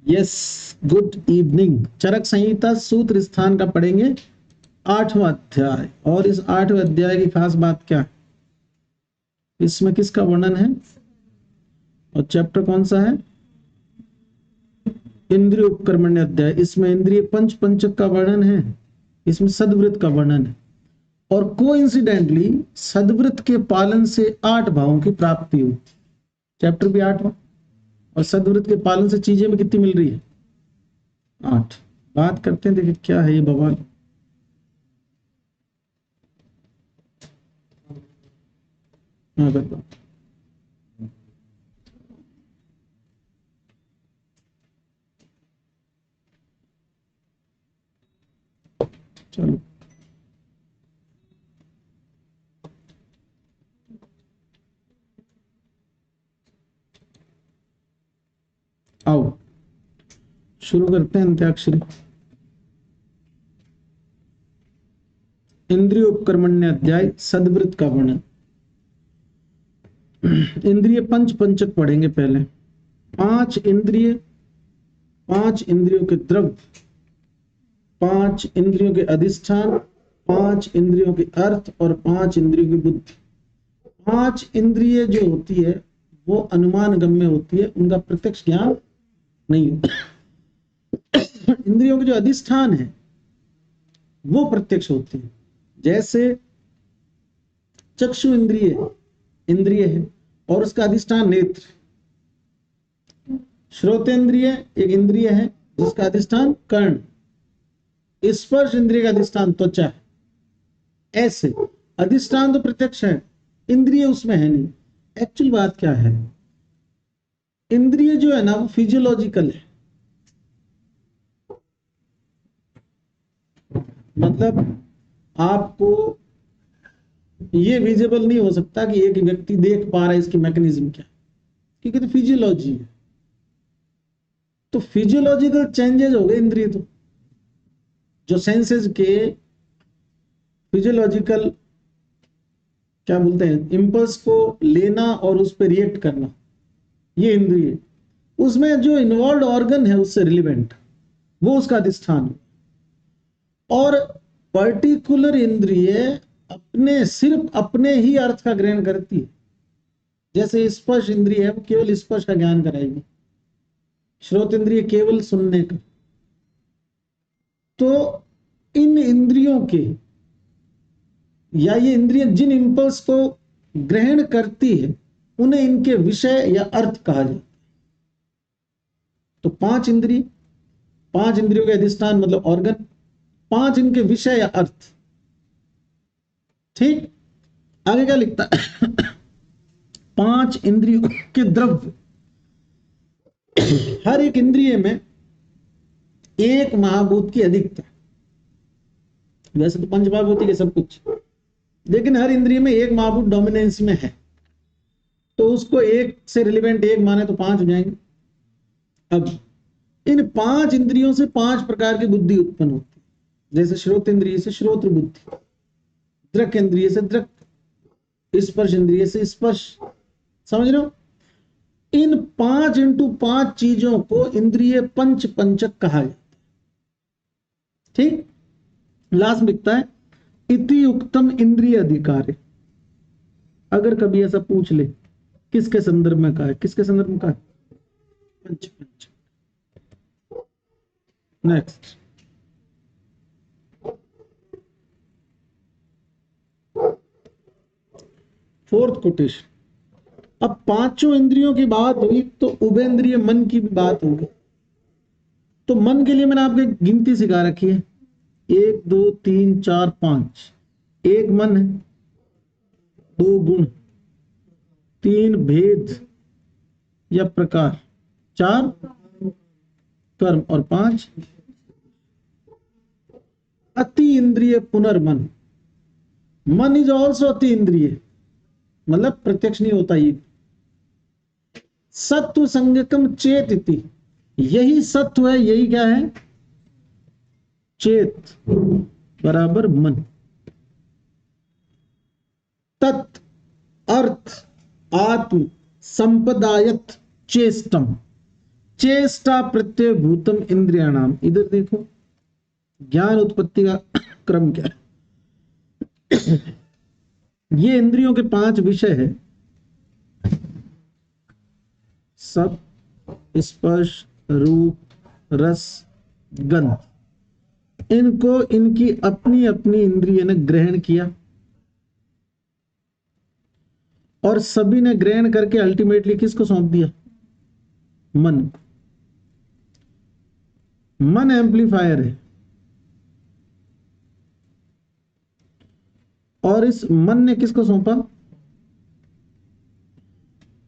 Yes, good evening. Charak Samhita सूत्र स्थान का पढ़ेंगे 8वां अध्याय। और इस 8वें अध्याय की खास बात क्या है, इसमें किसका वर्णन है और चैप्टर कौन सा है? इंद्रिय उपकर्मण्य अध्याय। इसमें इंद्रिय पंचक का वर्णन है, इसमें सद्वृत्त का वर्णन है। और कोइंसिडेंटली सद्वृत्त के पालन से 8 भावों की प्राप्ति हुई। चैप्टर भी 8वां, और सद्वृत्त के पालन से चीजें में कितनी मिल रही है? 8। बात करते हैं, देखिए क्या है ये बवाल। हाँ बताओ। चलो आओ शुरू करते हैं अंत्याक्षरी। इंद्रिय उपकर्मण्य अध्याय, सद्वृत्त का वर्णन। इंद्रिय पंचक पढ़ेंगे पहले। 5 इंद्रिय, 5 इंद्रियों के द्रव्य, 5 इंद्रियों के अधिष्ठान, 5 इंद्रियों के अर्थ और 5 इंद्रियों की बुद्धि। 5 इंद्रिय जो होती है वो अनुमान गम्य होती है, उनका प्रत्यक्ष ज्ञान नहीं होता। इंद्रियों के जो अधिष्ठान है वो प्रत्यक्ष होते हैं। जैसे चक्षु इंद्रिय है और उसका अधिष्ठान नेत्र। श्रोतेंद्रिय एक इंद्रिय है जिसका अधिष्ठान कर्ण। स्पर्श इंद्रिय का अधिष्ठान त्वचा है। ऐसे अधिष्ठान तो प्रत्यक्ष है, इंद्रिय उसमें है नहीं। एक्चुअल बात क्या है, इंद्रिय जो है ना वो फिजियोलॉजिकल है। मतलब आपको ये विजिबल नहीं हो सकता कि एक व्यक्ति देख पा रहा है इसकी मैकेनिज्म क्या है, क्योंकि तो फिजियोलॉजी है। तो फिजियोलॉजिकल चेंजेस हो गए इंद्रिय, तो जो सेंसेस के फिजियोलॉजिकल क्या बोलते हैं, इंपल्स को लेना और उस पर रिएक्ट करना, ये इंद्रिय। उसमें जो इन्वॉल्व ऑर्गन है उससे रिलेवेंट, वो उसका अधिष्ठान है। और पर्टिकुलर इंद्रिय सिर्फ अपने ही अर्थ का ग्रहण करती है। जैसे स्पर्श इंद्रिय है वो केवल स्पर्श का ज्ञान कराएगी, श्रोत इंद्रिय केवल सुनने का। तो इन इंद्रियों के, या ये इंद्रिय जिन इंपल्स को ग्रहण करती है उन्हें इनके विषय या अर्थ कहा जाता है। तो 5 इंद्रिय, 5 इंद्रियों के अधिष्ठान मतलब ऑर्गन, 5 इनके विषय या अर्थ। ठीक, आगे क्या लिखता है? 5 इंद्रियों के द्रव्य। हर एक इंद्रिय में एक महाभूत की अधिकता। वैसे तो पंचमहाभूति के सब कुछ, लेकिन हर इंद्रिय में एक महाभूत डोमिनेंस में है, तो उसको एक से रिलेवेंट एक माने तो 5 हो जाएंगे। अब इन 5 इंद्रियों से 5 प्रकार की बुद्धि उत्पन्न होती है। जैसे श्रोत इंद्रिय से श्रोत्र बुद्धि, दृक इंद्रिय से दृक, स्पर्श इंद्रिय से स्पर्श। समझ रहे हो? इन 5 इंटू 5 चीजों को इंद्रिय पंचक कहा जाता है। ठीक, लास्ट में लिखता है इति उक्तम इंद्रिय अधिकार। अगर कभी ऐसा पूछ ले किसके संदर्भ में कहा है, किसके संदर्भ में कहा है? पंच। Next, fourth quotation. अब 5 इंद्रियों की बात हुई तो उभेंद्रिय मन की भी बात होगी। तो मन के लिए मैंने आपको गिनती सिखा रखी है, 1 2 3 4 5। एक मन है, 2 गुण, 3 भेद या प्रकार, 4 कर्म और 5 अति इंद्रिय पुनर्मन। मन इज ऑल्सो अति इंद्रिय, मतलब प्रत्यक्ष नहीं होता ये। सत्व संज्ञकम चेत इति, यही सत्व है, यही क्या है? चेत बराबर मन। तत् अर्थ आत्म संपदायत चेष्टम, चेष्टा प्रत्यय भूतम इंद्रियाणाम। इधर देखो ज्ञान उत्पत्ति का क्रम क्या है। ये इंद्रियों के 5 विषय है, सब, स्पर्श, रूप, रस, गंध। इनको इनकी अपनी अपनी इंद्रिय ने ग्रहण किया और सभी ने ग्रहण करके अल्टीमेटली किसको सौंप दिया? मन। मन एम्पलीफायर है और इस मन ने किसको सौंपा?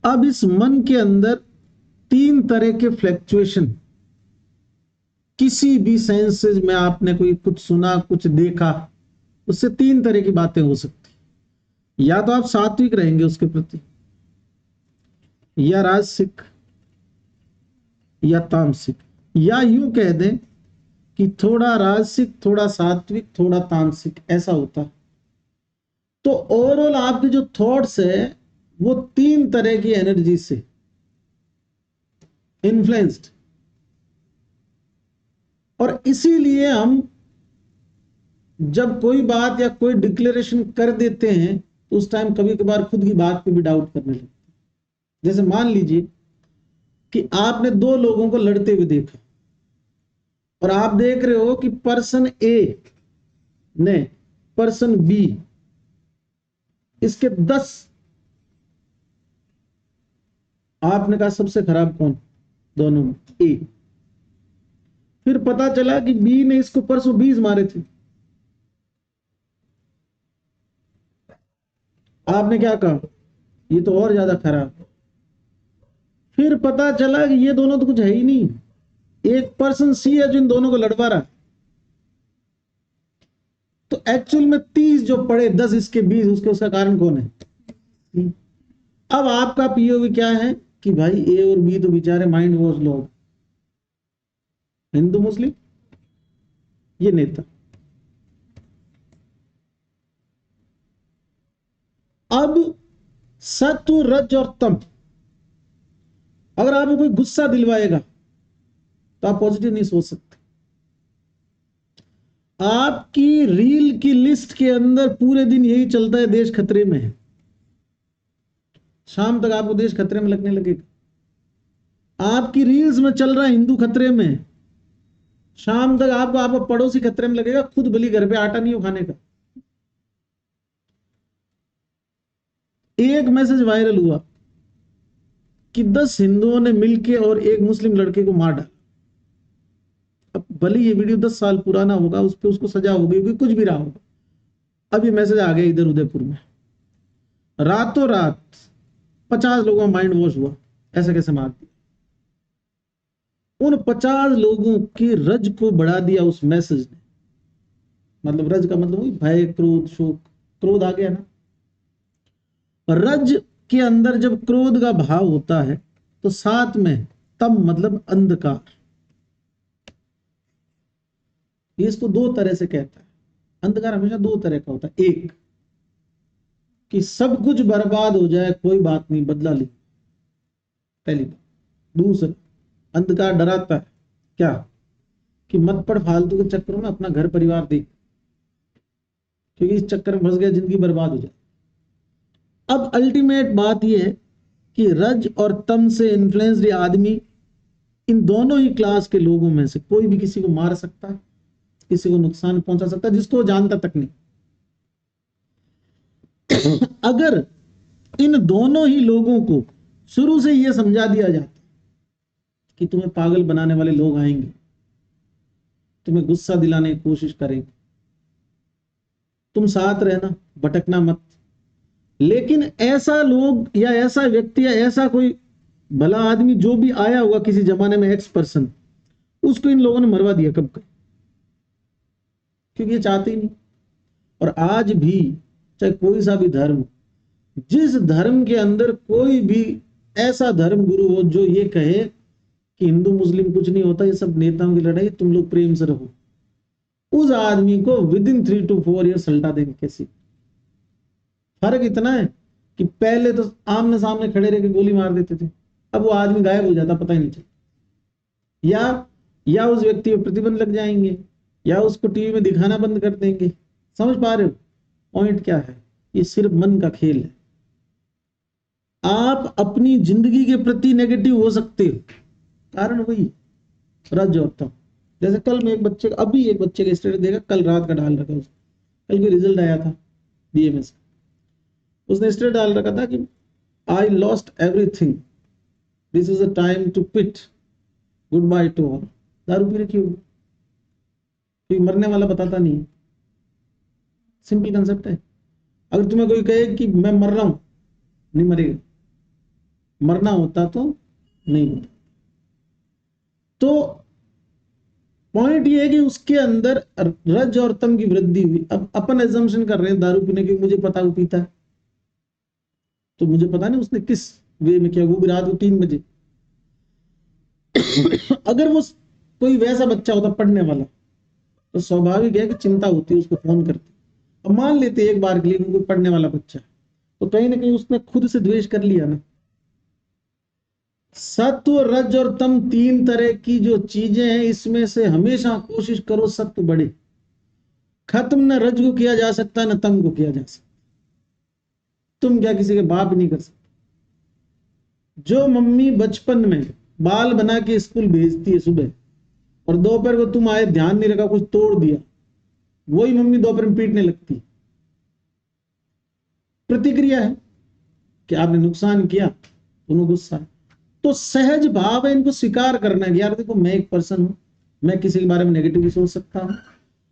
अब इस मन के अंदर 3 तरह के फ्लैक्चुएशन, किसी भी सेंसेस में आपने कोई कुछ सुना, कुछ देखा, उससे 3 तरह की बातें हो सकती। या तो आप सात्विक रहेंगे उसके प्रति, या राजसिक, या तामसिक, या यूं कह दें कि थोड़ा राजसिक, थोड़ा सात्विक, थोड़ा तामसिक, ऐसा होता है। तो ओवरऑल आपके जो थॉट्स है वो 3 तरह की एनर्जी से इन्फ्लुएंस्ड, और इसीलिए हम जब कोई बात या कोई डिक्लेरेशन कर देते हैं तो उस टाइम कभी कभार खुद की बात पे भी डाउट करने लगते हैं। जैसे मान लीजिए कि आपने 2 लोगों को लड़ते हुए देखा और आप देख रहे हो कि पर्सन ए ने पर्सन बी, इसके 10, आपने कहा सबसे खराब कौन दोनों में? ए। फिर पता चला कि बी ने इसको परसों 20 मारे थे। आपने क्या कहा? ये तो और ज्यादा खराब। फिर पता चला कि ये दोनों तो कुछ है ही नहीं, एक पर्सन सी है जो इन दोनों को लड़वा रहा है। तो एक्चुअल में 30 जो पड़े, 10 इसके 20 उसके, उसका कारण कौन है? अब आपका पीओवी क्या है कि भाई ए और बी तो बेचारे माइंड वॉश लोग, हिंदू मुस्लिम, ये नेता। अब सत्व, रज और तम, अगर आपको कोई गुस्सा दिलवाएगा तो आप पॉजिटिव नहीं सोच सकते। आपकी रील की लिस्ट के अंदर पूरे दिन यही चलता है, देश खतरे में है। शाम तक आपको देश खतरे में लगने लगेगा। आपकी रील्स में चल रहा है हिंदू खतरे में, शाम तक आपको आपका पड़ोसी खतरे में लगेगा, खुद भली घर पे आटा नहीं हो खाने का। एक मैसेज वायरल हुआ कि 10 हिंदुओं ने मिलकर और एक मुस्लिम लड़के को मार डाला। अब भले ये वीडियो 10 साल पुराना होगा, उस पर उसको सजा हो गई, कुछ भी रहा होगा। अब ये मैसेज आ गया इधर उदयपुर में, रातों रात 50 लोगों का माइंड वॉश हुआ, ऐसा कैसे मार दिया। उन 50 लोगों की रज को बढ़ा दिया उस मैसेज ने। मतलब रज का मतलब वही भय, क्रोध, शोक। क्रोध आ गया ना। रज के अंदर जब क्रोध का भाव होता है तो साथ में तम मतलब अंधकार, ये इसको 2 तरह से कहता है। अंधकार हमेशा 2 तरह का होता है। एक कि सब कुछ बर्बाद हो जाए, कोई बात नहीं, बदला ले, पहली बात। दूसरा, अंधकार डराता है क्या? कि मत पड़ फालतू के चक्करों में, अपना घर परिवार देख, क्योंकि इस चक्कर में फंस गया, जिंदगी बर्बाद हो जाए। अब अल्टीमेट बात यह है कि रज और तम से इन्फ्लुएंस्ड आदमी, इन दोनों ही क्लास के लोगों में से कोई भी किसी को मार सकता है, किसी को नुकसान पहुंचा सकता है, जिसको जानता तक नहीं। अगर इन दोनों ही लोगों को शुरू से यह समझा दिया जाता कि तुम्हें पागल बनाने वाले लोग आएंगे, तुम्हें गुस्सा दिलाने की कोशिश करेंगे, तुम साथ रहना, भटकना मत। लेकिन ऐसा लोग या ऐसा व्यक्ति या ऐसा कोई भला आदमी जो भी आया होगा किसी जमाने में, एक्स पर्सन, उसको इन लोगों ने मरवा दिया कब कब, क्योंकि ये चाहते ही नहीं। और आज भी चाहे कोई सा भी धर्म, जिस धर्म के अंदर कोई भी ऐसा धर्म गुरु हो जो ये कहे कि हिंदू मुस्लिम कुछ नहीं होता, ये सब नेताओं की लड़ाई, तुम लोग प्रेम से रहो, उस आदमी को विद इन 3 to 4 ईयर सल्टा देंगे कैसे। फर्क इतना है कि पहले तो आमने सामने खड़े रह के गोली मार देते थे, अब वो आदमी गायब हो जाता, पता ही नहीं चलता। या उस व्यक्ति पे प्रतिबंध लग जाएंगे, या उसको टीवी में दिखाना बंद कर देंगे। समझ पा रहे हो पॉइंट क्या है? ये सिर्फ मन का खेल है। आप अपनी जिंदगी के प्रति नेगेटिव हो सकते हो, कारण वही रज और तम। जैसे कल मैं अभी एक बच्चे का स्टेटस देखा, कल रात का डाल रखा उसने, कल कोई रिजल्ट आया था बीएमएस, उसने स्टेटस डाल रखा था कि I lost everything, this is a time to pit, goodbye to all. दारू पी रखी होगी, कोई मरने वाला बताता नहीं है। सिंपल कंसेप्ट है। अगर तुम्हें कोई कहे कि मैं मर रहा हूं, नहीं मरेगा, मरना होता तो नहीं होता। तो पॉइंट ये है कि उसके अंदर रज और तम की वृद्धि हुई। अब अपन एजम्पशन कर रहे हैं दारू पीने की, मुझे पता वो पीता है, तो मुझे पता नहीं उसने किस वे में किया, वो भी रात को 3 बजे। अगर वो कोई वैसा बच्चा होता पढ़ने वाला, तो स्वाभाविक है कि चिंता होती है, उसको फोन करते। अब मान लेते एक बार के लिए कोई पढ़ने वाला बच्चा, तो कहीं ना कहीं उसने खुद से द्वेष कर लिया ना। सत्व, रज और तम 3 तरह की जो चीजें हैं, इसमें से हमेशा कोशिश करो सत्व बढ़े। खत्म न रज को किया जा सकता न तम को किया जा सकता। तुम क्या किसी के बाप नहीं कर सकते। जो मम्मी बचपन में बाल बना के स्कूल भेजती है सुबह, और दोपहर को तुम आए ध्यान नहीं रखा, कुछ तोड़ दिया, वही मम्मी दोपहर में पीटने लगती। प्रतिक्रिया है कि आपने नुकसान किया, उन्हें गुस्सा है। तो सहज भाव है इनको स्वीकार करना है। यार देखो, मैं एक पर्सन हूं, मैं किसी के बारे में नेगेटिव भी सोच सकता हूं,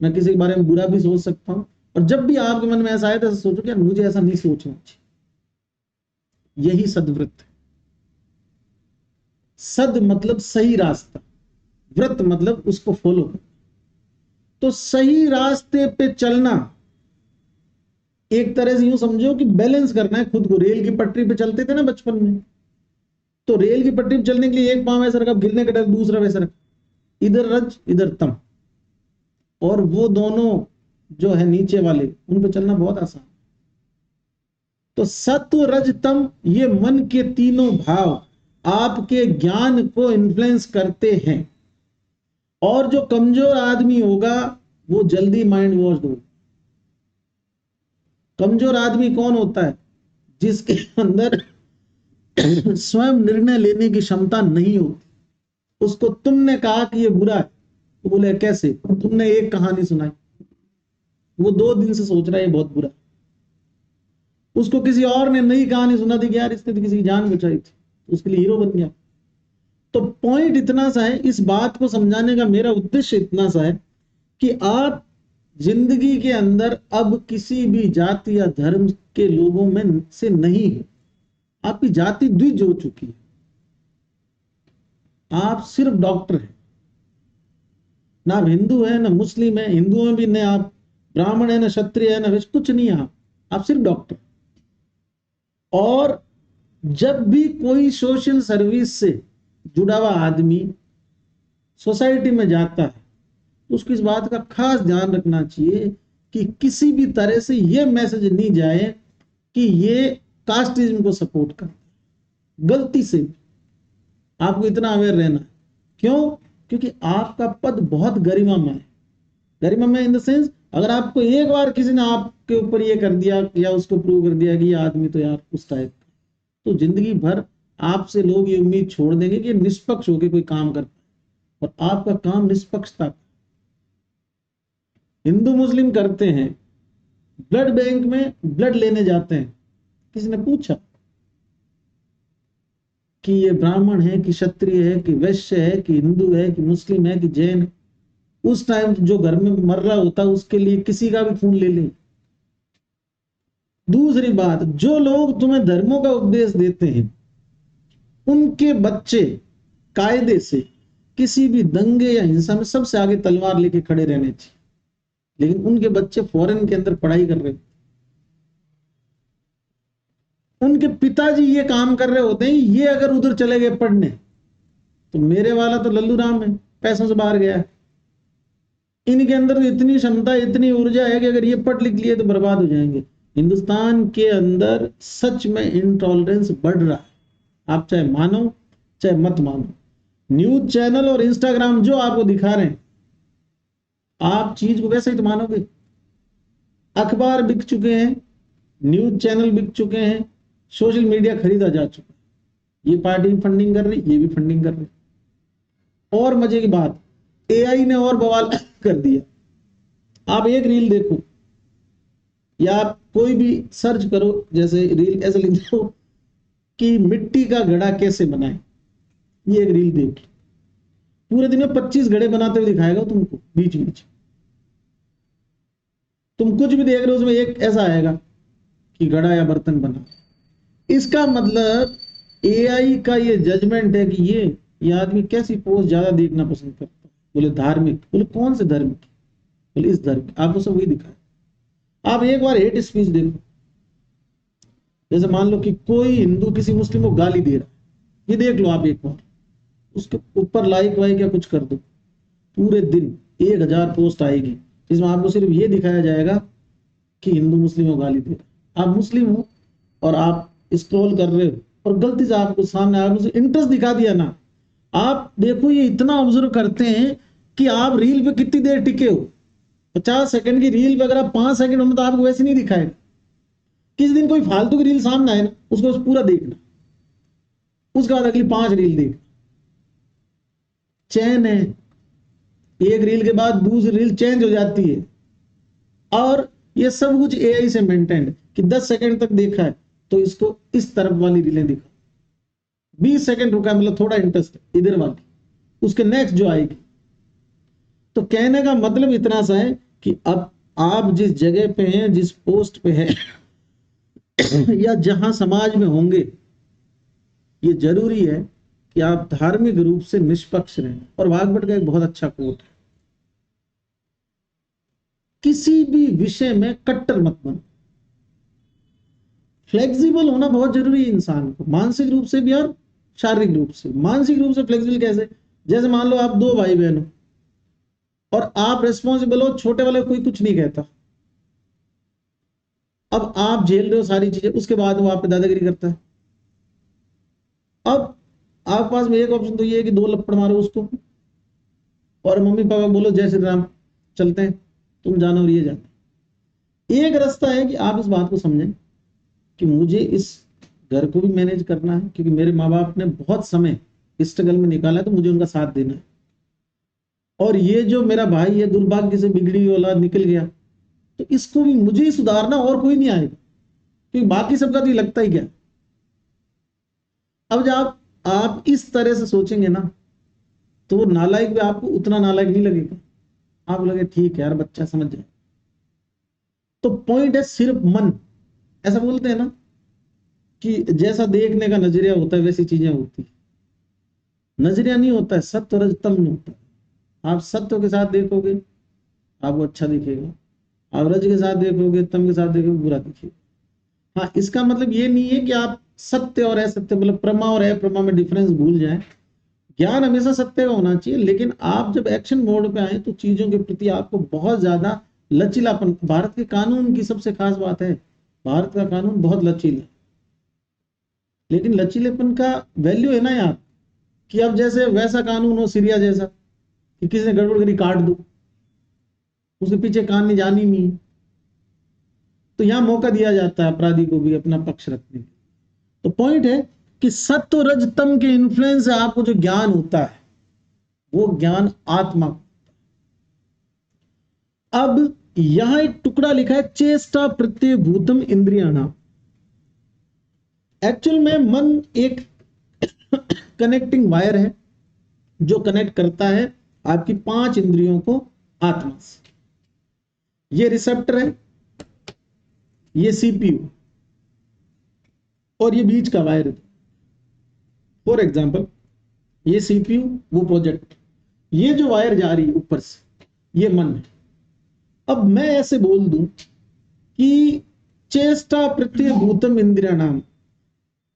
मैं किसी के बारे में बुरा भी सोच सकता हूं, और जब भी आपके मन में ऐसा आए तो सोचो कि यार मुझे ऐसा नहीं सोचना चाहिए। यही सदव्रत है। सद मतलब सही रास्ता, व्रत मतलब उसको फॉलो करना। तो सही रास्ते पे चलना, एक तरह से यूं समझो कि बैलेंस करना है खुद को। रेल की पटरी पे चलते थे ना बचपन में, तो रेल की पटरी पे चलने के लिए एक पांव ऐसा रखा, गिरने का डर, दूसरा वैसा रखा, इधर रज इधर तम, और वो दोनों जो है नीचे वाले, उन पे चलना बहुत आसान। तो सत्व रज तम, ये मन के तीनों भाव आपके ज्ञान को इन्फ्लुएंस करते हैं। और जो कमजोर आदमी होगा वो जल्दी माइंड वॉश होगा। कमजोर आदमी कौन होता है? जिसके अंदर स्वयं निर्णय लेने की क्षमता नहीं होती। उसको तुमने कहा कि ये बुरा है, तो बोले कैसे? तुमने एक कहानी सुनाई, वो 2 दिन से सोच रहा है ये बहुत बुरा। उसको किसी और ने नई कहानी सुना दी कि यार इसने तो किसी की जान बचाई थी, उसके लिए हीरो बन गया। तो पॉइंट इतना सा है, इस बात को समझाने का मेरा उद्देश्य इतना सा है कि आप जिंदगी के अंदर अब किसी भी जाति या धर्म के लोगों में से नहीं है। आपकी जाति द्विज हो चुकी है। आप सिर्फ डॉक्टर हैं, ना आप हिंदू है ना मुस्लिम है, हिंदुओं में भी न आप ब्राह्मण है ना क्षत्रिय है ना वैश्य, कुछ नहीं है। आप सिर्फ डॉक्टर। और जब भी कोई सोशल सर्विस से जुड़ा हुआ आदमी सोसाइटी में जाता है, उसको इस बात का खास ध्यान रखना चाहिए कि किसी भी तरह से यह मैसेज नहीं जाए कि ये कास्टिज्म को सपोर्ट करता है। गलती से आपको इतना अवेयर रहना है। क्यों? क्योंकि आपका पद बहुत गरिमामय है। गरिमामय इन द सेंस, अगर आपको एक बार किसी ने आपके ऊपर ये कर दिया या उसको प्रूव कर दिया कि ये आदमी तो यार उस टाइप का, तो जिंदगी भर आपसे लोग ये उम्मीद छोड़ देंगे कि निष्पक्ष होकर कोई काम करता है। और आपका काम निष्पक्षता। हिंदू मुस्लिम करते हैं, ब्लड बैंक में ब्लड लेने जाते हैं, किसी ने पूछा कि ये ब्राह्मण है कि क्षत्रिय है कि वैश्य है कि हिंदू है कि मुस्लिम है कि जैन है? उस टाइम जो घर में मर रहा होता उसके लिए किसी का भी खून ले ले। दूसरी बात, जो लोग तुम्हें धर्मों का उपदेश देते हैं उनके बच्चे कायदे से किसी भी दंगे या हिंसा में सबसे आगे तलवार लेके खड़े रहने चाहिए, लेकिन उनके बच्चे फॉरेन के अंदर पढ़ाई कर रहे, उनके पिताजी ये काम कर रहे होते हैं, ये अगर उधर चले गए पढ़ने, तो मेरे वाला तो लल्लू राम है, पैसों से बाहर गया है। इनके अंदर तो इतनी क्षमता इतनी ऊर्जा है कि अगर ये पढ़ लिख लिए तो बर्बाद हो जाएंगे। हिंदुस्तान के अंदर सच में इंटॉलरेंस बढ़ रहा है, आप चाहे मानो चाहे मत मानो। न्यूज चैनल और इंस्टाग्राम जो आपको दिखा रहे हैं, आप चीज को वैसे ही तो मानोगे। अखबार बिक चुके हैं, न्यूज चैनल बिक चुके हैं, सोशल मीडिया खरीदा जा चुका है। ये पार्टी फंडिंग कर रही, ये भी फंडिंग कर रही। और मजे की बात, एआई ने और बवाल कर दिया। आप एक रील देखो या आप कोई भी सर्च करो, जैसे रील ऐसे लिख दो कि मिट्टी का घड़ा कैसे बनाए, ये एक रील देख लो, पूरे दिन में 25 घड़े बनाते हुए दिखाएगा तुमको बीच बीच। तुम कुछ भी देख रहे हो उसमें एक ऐसा आएगा कि घड़ा या बर्तन बना। इसका मतलब एआई का ये जजमेंट है कि ये आदमी कैसी पोस्ट ज्यादा देखना पसंद करता है। बोले धार्मिक, बोले कौन से धर्म की, बोले इस धर्म की। आपको सब वही दिखाए। आप एक बार हेट स्पीच देखो, जैसे मान लो कि कोई हिंदू किसी मुस्लिम को गाली दे रहा है, ये देख लो आप एक बार, उसके ऊपर लाइक वाइक या कुछ कर दो, पूरे दिन 1000 पोस्ट आएगी जिसमें आपको सिर्फ ये दिखाया जाएगा कि हिंदू मुस्लिम को गाली दे रहा है। आप मुस्लिम हो और आप स्क्रॉल कर रहे हो और गलती से आपको सामने आपको इंटरेस्ट दिखा दिया ना, आप देखो ये इतना ऑब्जर्व करते हैं कि आप रील पे कितनी देर टिके हो। 50 सेकंड की रील पे अगर आप 5 सेकंड हो तो आपको वैसे नहीं दिखाएगा। किस दिन कोई फालतू की रील सामने आए ना, उसको पूरा देखना, उसके बाद अगली 5 रील देखना। चैन है, एक रील के बाद दूसरी रील चेंज हो जाती है। और ये सब कुछ एआई से मेंटेन है कि 10 सेकंड तक देखा है तो इसको इस तरफ वाली रीलें दिखा, 20 सेकंड रुका मतलब थोड़ा इंटरेस्ट इधर वाली, उसके नेक्स्ट जो आएगी। तो कहने का मतलब इतना सा है कि अब आप जिस जगह पे हैं, जिस पोस्ट पे हैं या जहां समाज में होंगे, ये जरूरी है कि आप धार्मिक रूप से निष्पक्ष रहें। और भागवत का एक बहुत अच्छा कोट है, किसी भी विषय में कट्टर मत बनो। फ्लेक्सिबल होना बहुत जरूरी है इंसान को, मानसिक रूप से भी और शारीरिक रूप से। मानसिक रूप से फ्लेक्सिबल कैसे, जैसे मान लो आप 2 भाई बहन हो और आप रिस्पॉन्सिबल हो, छोटे वाले कोई कुछ नहीं कहता, अब आप झेल रहे हो सारी चीजें, उसके बाद वो आप पे दादागिरी करता है। अब आप पास में एक ऑप्शन तो ये है कि 2 लपड़ मारो उसको और मम्मी पापा बोलो जय श्री राम, चलते हैं, तुम जानो और ये जानो। एक रास्ता है कि आप इस बात को समझें कि मुझे इस घर को भी मैनेज करना है, क्योंकि मेरे माँ बाप ने बहुत समय स्ट्रगल में निकाला है, तो मुझे उनका साथ देना है। और ये जो मेरा भाई है दुर्भाग्य से बिगड़ी हुई औलाद निकल गया, तो इसको भी मुझे ही सुधारना, और कोई नहीं आएगा, क्योंकि बाकी सबका तो ये लगता ही क्या। अब जब आप इस तरह से सोचेंगे ना, तो वो नालायक भी आपको उतना नालायक नहीं लगेगा, आप लगे ठीक है यार बच्चा समझ जाए। तो पॉइंट है सिर्फ मन, ऐसा बोलते हैं ना कि जैसा देखने का नजरिया होता है वैसी चीजें होती है। नजरिया नहीं होता है, सत्य रज तम नहीं होता है। आप सत्य के साथ देखोगे आपको अच्छा दिखेगा, आप रज के साथ देखोगे, तम के साथ देखोगे बुरा दिखेगा। हाँ, इसका मतलब ये नहीं है कि आप सत्य और असत्य, मतलब प्रमा और अप्रमा में डिफरेंस भूल जाएं। ज्ञान हमेशा सत्य का होना चाहिए, लेकिन आप जब एक्शन मोड पे आए तो चीजों के प्रति आपको बहुत ज्यादा लचीलापन। भारत के कानून की सबसे खास बात है, भारत का कानून बहुत लचीला है, लेकिन लचीलेपन का वैल्यू है ना यार, कि अब जैसे वैसा कानून हो सीरिया जैसा कि किसी ने गड़बड़ करी काट दो, उसके पीछे कहानी जानी नहीं, तो यहां मौका दिया जाता है अपराधी को भी अपना पक्ष रखने का। तो पॉइंट है कि सत्व रज तम के इन्फ्लुएंस से आपको जो ज्ञान होता है वो ज्ञान आत्मा। अब यहां एक टुकड़ा लिखा है चेष्टा प्रत्यय भूतम इंद्रियाणाम। एक्चुअल में मन एक कनेक्टिंग वायर है जो कनेक्ट करता है आपकी 5 इंद्रियों को आत्मा से। ये रिसेप्टर है, ये सीपीयू और ये बीच का वायर है। फॉर एग्जाम्पल ये सीपीयू, वो प्रोजेक्ट, ये जो वायर जा रही है ऊपर से ये मन है। अब मैं ऐसे बोल दूं कि चेष्टा प्रत्यय भूतम इंद्रियाणाम,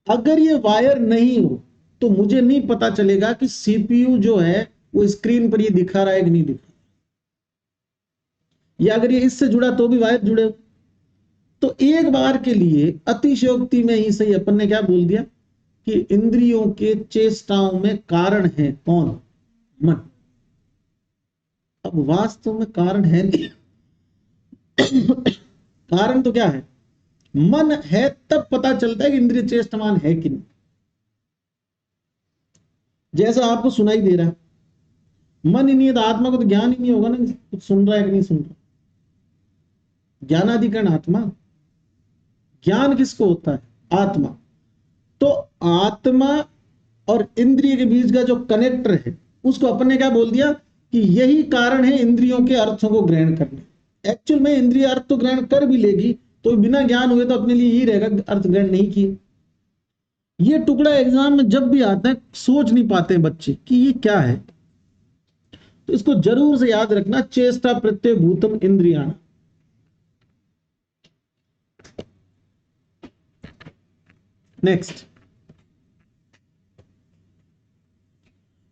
अगर ये वायर नहीं हो तो मुझे नहीं पता चलेगा कि सीपीयू जो है वो स्क्रीन पर ये दिखा रहा है कि नहीं दिखा, या अगर ये इससे जुड़ा तो भी वायर जुड़े हो। तो एक बार के लिए अतिशयोक्ति में ही सही अपन ने क्या बोल दिया कि इंद्रियों के चेष्टाओं में कारण है कौन? मन। अब वास्तव में कारण है नहीं। कारण तो क्या है? मन है तब पता चलता है कि इंद्रिय चेष्टमान है कि नहीं। जैसा आपको सुनाई दे रहा है, मन ही नहीं है तो आत्मा को तो ज्ञान ही नहीं होगा ना, कुछ सुन रहा है कि नहीं सुन रहा। ज्ञानाधिकरण आत्मा। ज्ञान किसको होता है? आत्मा। तो आत्मा और इंद्रिय के बीच का जो कनेक्टर है उसको अपन ने क्या बोल दिया कि यही कारण है इंद्रियों के अर्थों को ग्रहण करने। एक्चुअल में इंद्रिय अर्थ तो ग्रहण कर भी लेगी तो बिना ज्ञान हुए तो अपने लिए यही रहेगा अर्थ ग्रहण नहीं किए। ये टुकड़ा एग्जाम में जब भी आता है सोच नहीं पाते बच्चे कि ये क्या है, तो इसको जरूर से याद रखना, चेष्टा प्रत्यय भूतम इंद्रियाण। नेक्स्ट।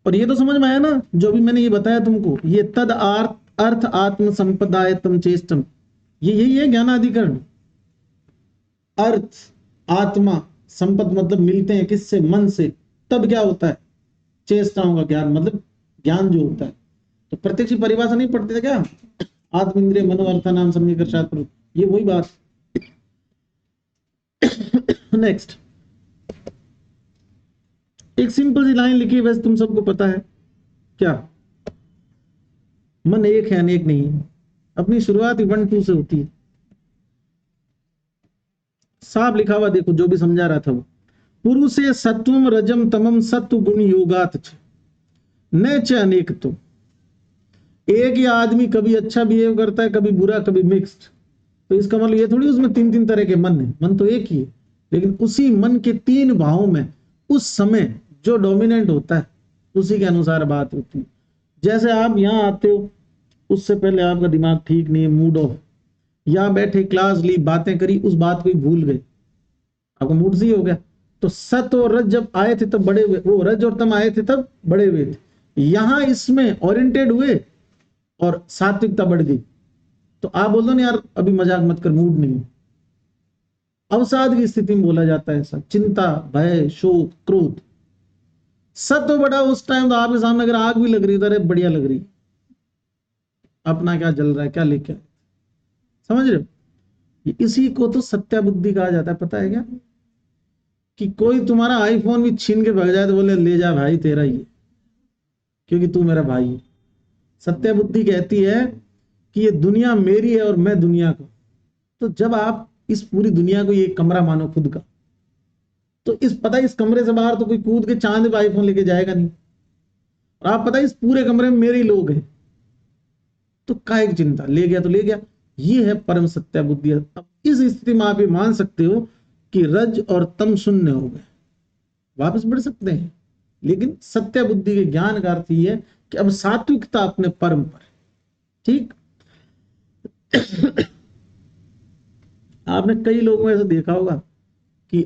और ये तो समझ में आया ना जो भी मैंने ये बताया तुमको, ये तद अर्थ आत्म संपदायतम चेष्टम, ये यही है ज्ञानाधिकरण। अर्थ आत्मा संपद मतलब मिलते हैं किससे? मन से। तब क्या होता है? चेष्टाओं का ज्ञान, मतलब ज्ञान जो होता है। तो प्रत्यक्ष की परिभाषा नहीं पढ़ते थे क्या? आत्म इंद्रिय मनो अर्था नाम समीकरण, ये वही बात। नेक्स्ट, एक सिंपल सी लाइन लिखी है, वैसे तुम सबको पता है क्या? मन एक है अनेक नहीं है। अपनी शुरुआत 1-2 से होती है। साफ लिखा हुआ देखो, जो भी समझा रहा था वो। पुरुषे सत्वम रजम तमम सत्व गुण योगात न च अनेक। तो एक ही आदमी कभी अच्छा बिहेव करता है, कभी बुरा, कभी मिक्स्ड। तो इसका मतलब ये थोड़ी उसमें 3-3 तरह के मन है। मन तो एक ही है, लेकिन उसी मन के 3 भावों में उस समय जो डोमिनेंट होता है उसी के अनुसार बात होती है। जैसे आप यहाँ आते हो, उससे पहले आपका दिमाग ठीक नहीं है, मूड ऑफ, यहाँ बैठे क्लास ली, बातें करी, उस बात को ही भूल गए, आपका मूड सही हो गया। तो सत और रज जब आए थे तब बड़े हुए, वो रज और तम आए थे तब बड़े हुए थे। यहां इसमें ओरिएंटेड हुए और सात्विकता बढ़ गई। तो आप बोल दो ना यार अभी मजाक मत कर, मूड नहीं। अवसाद की स्थिति में बोला जाता है ऐसा, चिंता, भय, शोक, क्रोध। सत्व बड़ा उस टाइम तो आपके सामने अगर आग भी लग रही है तो अरे बढ़िया लग रही है, अपना क्या जल रहा है, क्या लेके आए। समझ रहे हो? इसी को तो सत्या बुद्धि कहा जाता है, पता है क्या? कि कोई तुम्हारा आईफोन भी छीन के भाग जाए तो बोले ले जा भाई तेरा ही है, क्योंकि तू मेरा भाई है। सत्या बुद्धि कहती है कि ये दुनिया मेरी है और मैं दुनिया का। तो जब आप इस पूरी दुनिया को ये कमरा मानो खुद का, तो इस कमरे से बाहर तो कोई कूद के चांद पे आईफोन लेके जाएगा नहीं। और आप पता है इस पूरे कमरे में मेरे ही लोग हैं, तो काहे की चिंता, ले गया तो ले गया। ये है परम सत्या बुद्धि। अब इस स्थिति में आप ये मान सकते हो कि रज और तम शून्य हो गए, वापस बढ़ सकते हैं। लेकिन सत्य बुद्धि के ज्ञान का अर्थ ये है कि अब सात्विकता अपने परम पर। ठीक। आपने कई लोगों को ऐसा देखा होगा कि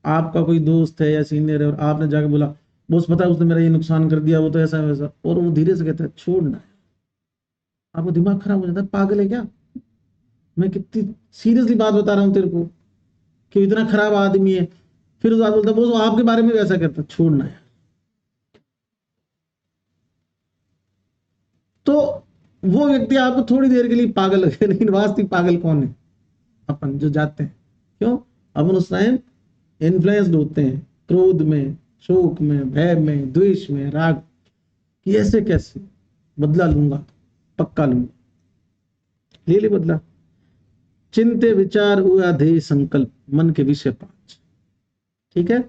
आपका कोई दोस्त है या सीनियर है और आपने जाके बोला बॉस पता है उसने मेरा ये नुकसान कर दिया, वो तो ऐसा वैसा, और वो धीरे से कहता है छोड़ना है। आपको दिमाग खराब हो जाता है, पागल है क्या? मैं कितनी सीरियसली बात बता रहा हूं तेरे को कि इतना खराब आदमी है। फिर उस बात बोलता है वो आपके बारे में वैसा करता, छोड़ना है। तो वो व्यक्ति आपको थोड़ी देर के लिए पागल लगे, लेकिन वास्तविक पागल कौन है? अपन जो जाते हैं। क्यों? अपन उस टाइम इन्फ्लुएंस्ड होते हैं, क्रोध में, शोक में, भय में, द्वेष में, राग, कि ऐसे कैसे, बदला लूंगा, पक्का लूंगा। ले ले बदला। चिंते विचार हुआ ध्येय संकल्प, मन के विषय 5। ठीक है।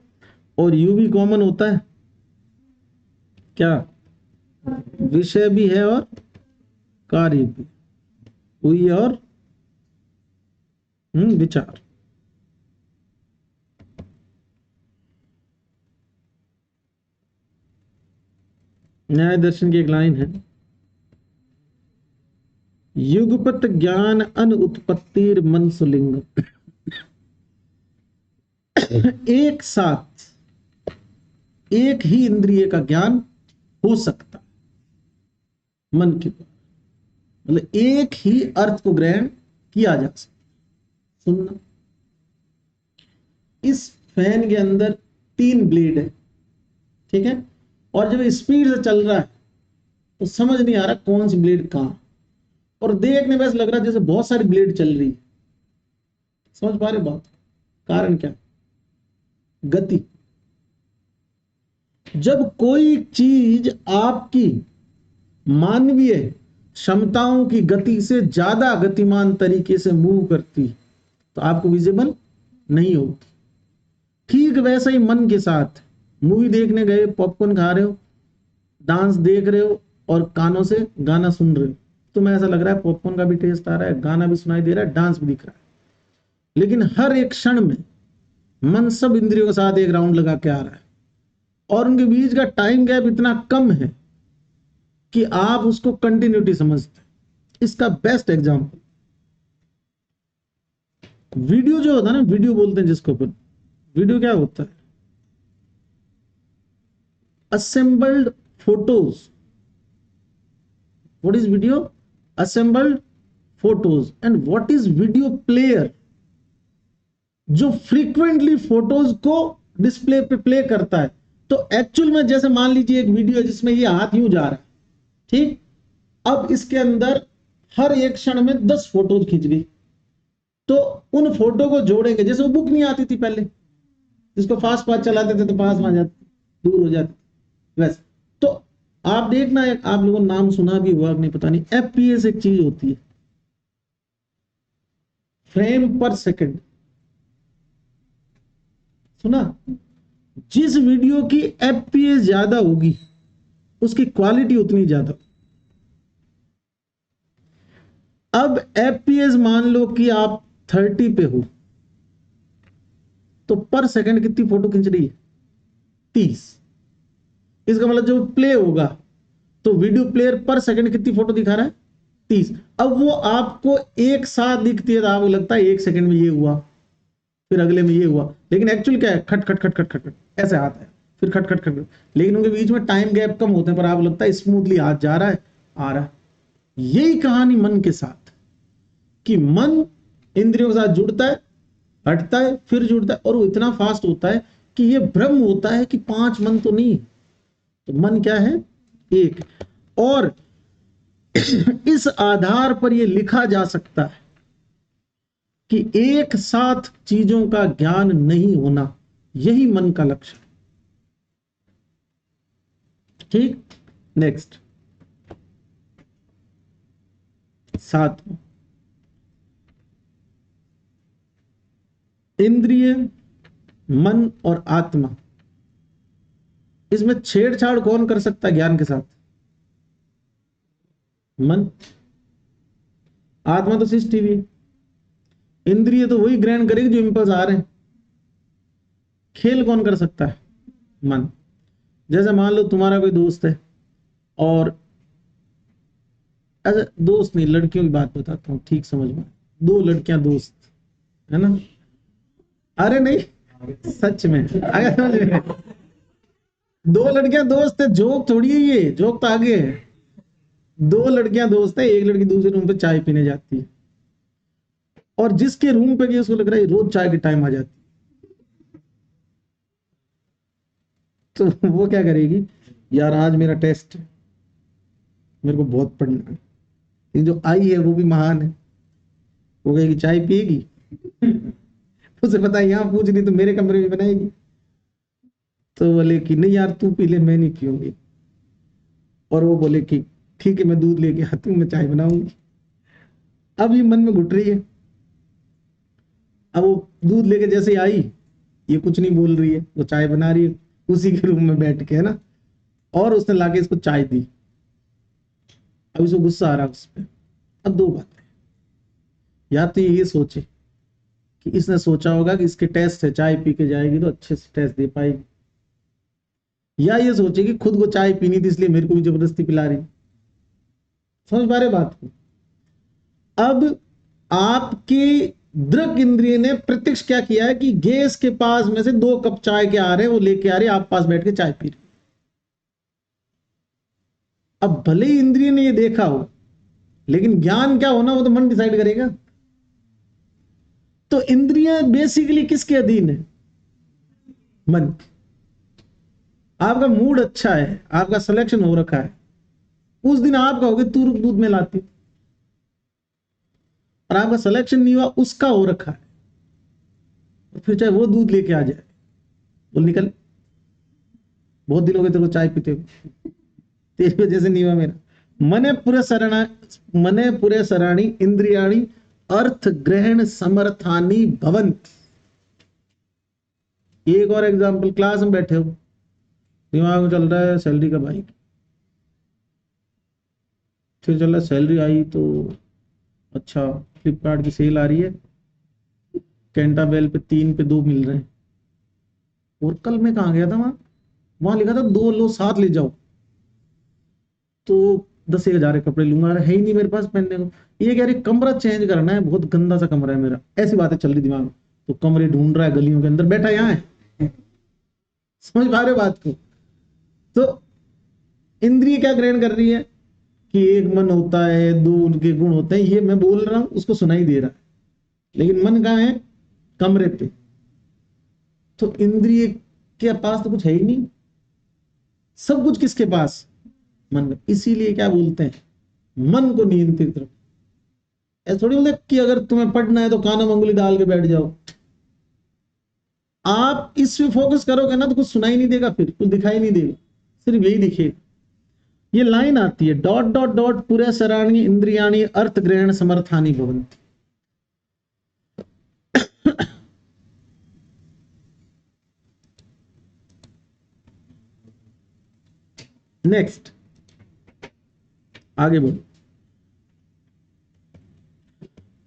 और यू भी कॉमन होता है क्या? विषय भी है और कार्य भी, हुई और विचार। न्याय दर्शन की एक लाइन है, युगपत ज्ञान अन उत्पत्तिर मन सुलिंग। एक साथ एक ही इंद्रिय का ज्ञान हो सकता मन के, मतलब एक ही अर्थ को ग्रहण किया जा सकता। सुनना, इस फैन के अंदर 3 ब्लेड है, ठीक है, और जब स्पीड से चल रहा है तो समझ नहीं आ रहा कौन सी ब्लेड कहाँ, और देखने में ऐसा लग रहा है जैसे बहुत सारी ब्लेड चल रही है। समझ पा रहे बात? कारण क्या? गति। जब कोई चीज आपकी मानवीय क्षमताओं की गति से ज्यादा गतिमान तरीके से मूव करती तो आपको विजिबल नहीं होती। ठीक वैसा ही मन के साथ मूवी देखने गए, पॉपकॉर्न खा रहे हो, डांस देख रहे हो और कानों से गाना सुन रहे हो, तुम्हें ऐसा लग रहा है पॉपकॉर्न का भी टेस्ट आ रहा है, गाना भी सुनाई दे रहा है, डांस भी दिख रहा है, लेकिन हर एक क्षण में मन सब इंद्रियों के साथ एक राउंड लगा के आ रहा है और उनके बीच का टाइम गैप इतना कम है कि आप उसको कंटिन्यूटी समझते हैं। इसका बेस्ट एग्जांपल वीडियो जो होता है ना, वीडियो बोलते हैं जिसको अपन, वीडियो क्या होता है? Assembled photos. What is video? Assembled photos. And what is video player? जो फ्रीक्वेंटली फोटोज को डिस्प्ले पे प्ले करता है। तो एक्चुअल में जैसे मान लीजिए एक वीडियो है जिसमें ये हाथ यूं जा रहा है, ठीक, अब इसके अंदर हर एक क्षण में 10 फोटोज खींच गई, तो उन फोटो को जोड़ेंगे। जैसे वो बुक नहीं आती थी पहले, जिसको फास्ट फास्ट चलाते थे तो पास में आ जाती, दूर हो जाती, वैसे। तो आप देखना, आप लोगों ने नाम सुना भी हुआ नहीं, पता नहीं, एफपीएस एक चीज होती है, फ्रेम पर सेकंड। सुना? जिस वीडियो की एफपीएस ज्यादा होगी उसकी क्वालिटी उतनी ज्यादा। अब एफपीएस मान लो कि आप 30 पे हो तो पर सेकंड कितनी फोटो खींच रही है? 30। इसका मतलब जब प्ले होगा तो वीडियो प्लेयर पर सेकंड कितनी फोटो दिखा रहा है? 30। अब वो आपको एक साथ दिखती है तो आपको लगता है 1 सेकंड में ये हुआ, फिर अगले में ये हुआ, लेकिन एक्चुअल क्या है? खट खट खट खट खट ऐसे आता है, फिर खट खट खट, लेकिन उनके बीच में टाइम गैप कम होते हैं, पर आपको लगता है स्मूथली हाथ जा रहा है, आ रहा है। यही कहानी मन के साथ, कि मन इंद्रियों के साथ जुड़ता है, हटता है, फिर जुड़ता है, और वो इतना फास्ट होता है कि ये भ्रम होता है कि 5 मन तो नहीं, तो मन क्या है? एक। और इस आधार पर यह लिखा जा सकता है कि एक साथ चीजों का ज्ञान नहीं होना, यही मन का लक्ष्य। ठीक, नेक्स्ट 7, इंद्रिय, मन और आत्मा, इसमें छेड़छाड़ कौन कर सकता है ज्ञान के साथ? मन। आत्मा तो सीसीटीवी है, इंद्रिय तो वही ग्रहण करेगी जो इंपल्स आ रहे हैं। खेल कौन कर सकता है? मन। जैसे मान लो तुम्हारा कोई दोस्त है, और ऐसे दोस्त नहीं, लड़कियों की बात बताता हूँ, ठीक समझ में, 2 लड़कियां दोस्त है ना, अरे नहीं सच में, अगर समझ में, 2 लड़कियां दोस्त है, जोक थोड़ी है ये, जोक तो आगे है। 2 लड़कियां दोस्त है, एक लड़की दूसरे रूम पे चाय पीने जाती है, और जिसके रूम पे गई उसको लग रहा है रोज चाय के टाइम आ जाती, तो वो क्या करेगी? यार आज मेरा टेस्ट है, मेरे को बहुत पढ़ना है, ये जो आई है वो भी महान है, वो कहेगी चाय पिएगी? उसे पता है यहाँ पूछ रही तो मेरे कमरे में बनाएगी, तो बोले कि नहीं यार तू पी ले, मैं नहीं पीऊंगी, और वो बोले कि ठीक है मैं दूध लेके आती हूँ, मैं चाय बनाऊंगी। अब ये मन में घुट रही है, अब वो दूध लेके जैसे आई, ये कुछ नहीं बोल रही है, वो चाय बना रही है उसी के रूम में बैठ के, है ना, और उसने लाके इसको चाय दी। अब इसको गुस्सा आ रहा है उस पर। अब 2 बातें, या तो ये सोचे कि इसने सोचा होगा कि इसके टेस्ट है, चाय पी के जाएगी तो अच्छे से टेस्ट दे पाएगी, या ये सोचे कि खुद को चाय पीनी थी इसलिए मेरे को भी जबरदस्ती पिला रही। समझ पा रहे बात को? अब आपकी दृक इंद्रिय ने प्रत्यक्ष क्या किया है कि गैस के पास में से 2 कप चाय के आ रहे हैं, वो लेके आ रहे, आप पास बैठ के चाय पी रहे। अब भले ही इंद्रिय ने ये देखा हो, लेकिन ज्ञान क्या होना वो तो मन डिसाइड करेगा। तो इंद्रिय बेसिकली किसके अधीन है? मन। आपका मूड अच्छा है, आपका सिलेक्शन हो रखा है, उस दिन आप कहोगे तू रुक दूध में लाती, और आपका सिलेक्शन नहीं हुआ, उसका हो रखा है, फिर चाहे वो दूध लेके आ जाए, बोल निकल, बहुत दिन हो गए तेरे को चाय पीते हो, तेरी वजह से नहीं हुआ मेरा। मने पुरे सराणी इंद्रियाणी अर्थ ग्रहण समर्थानी भवंति। एक और एग्जांपल, क्लास में बैठे हो, दिमाग में चल रहा है सैलरी कब आएगी, फिर चल रहा है सैलरी आई तो अच्छा फ्लिपकार्ट की सेल आ रही है, कैंटाबेल पे 3 पे 2 मिल रहे हैं, और कल मैं कहाँ गया था, वहां लिखा था 2 लो 7 ले जाओ, तो 10,000 कपड़े लूंगा, है ही नहीं मेरे पास पहनने को, ये कह रही कमरा चेंज करना है, बहुत गंदा सा कमरा है मेरा, ऐसी बातें चल रही दिमाग में, तो कमरे ढूंढ रहा है गलियों के अंदर, बैठा यहाँ है, समझ पा रहे बात को। तो इंद्रिय क्या ग्रहण कर रही है कि एक मन होता है, 2 उनके गुण होते हैं, ये मैं बोल रहा हूं उसको सुनाई दे रहा है, लेकिन मन कहाँ है, कमरे पे। तो इंद्रिय के पास तो कुछ है ही नहीं, सब कुछ किसके पास, मन में। इसीलिए क्या बोलते हैं, मन को नियंत्रित रखो। ऐसा थोड़ी बोलते कि अगर तुम्हें पढ़ना है तो कानों में उंगली डाल के बैठ जाओ, आप इस पे फोकस करोगे ना तो कुछ सुनाई नहीं देगा, फिर कुछ दिखाई नहीं देगा, सिर्फ यही दिखेगा। ये लाइन आती है डॉट डॉट डॉट पुरे सराणी इंद्रियाणी अर्थ ग्रहण समर्थानी भवंति। नेक्स्ट आगे बोलो,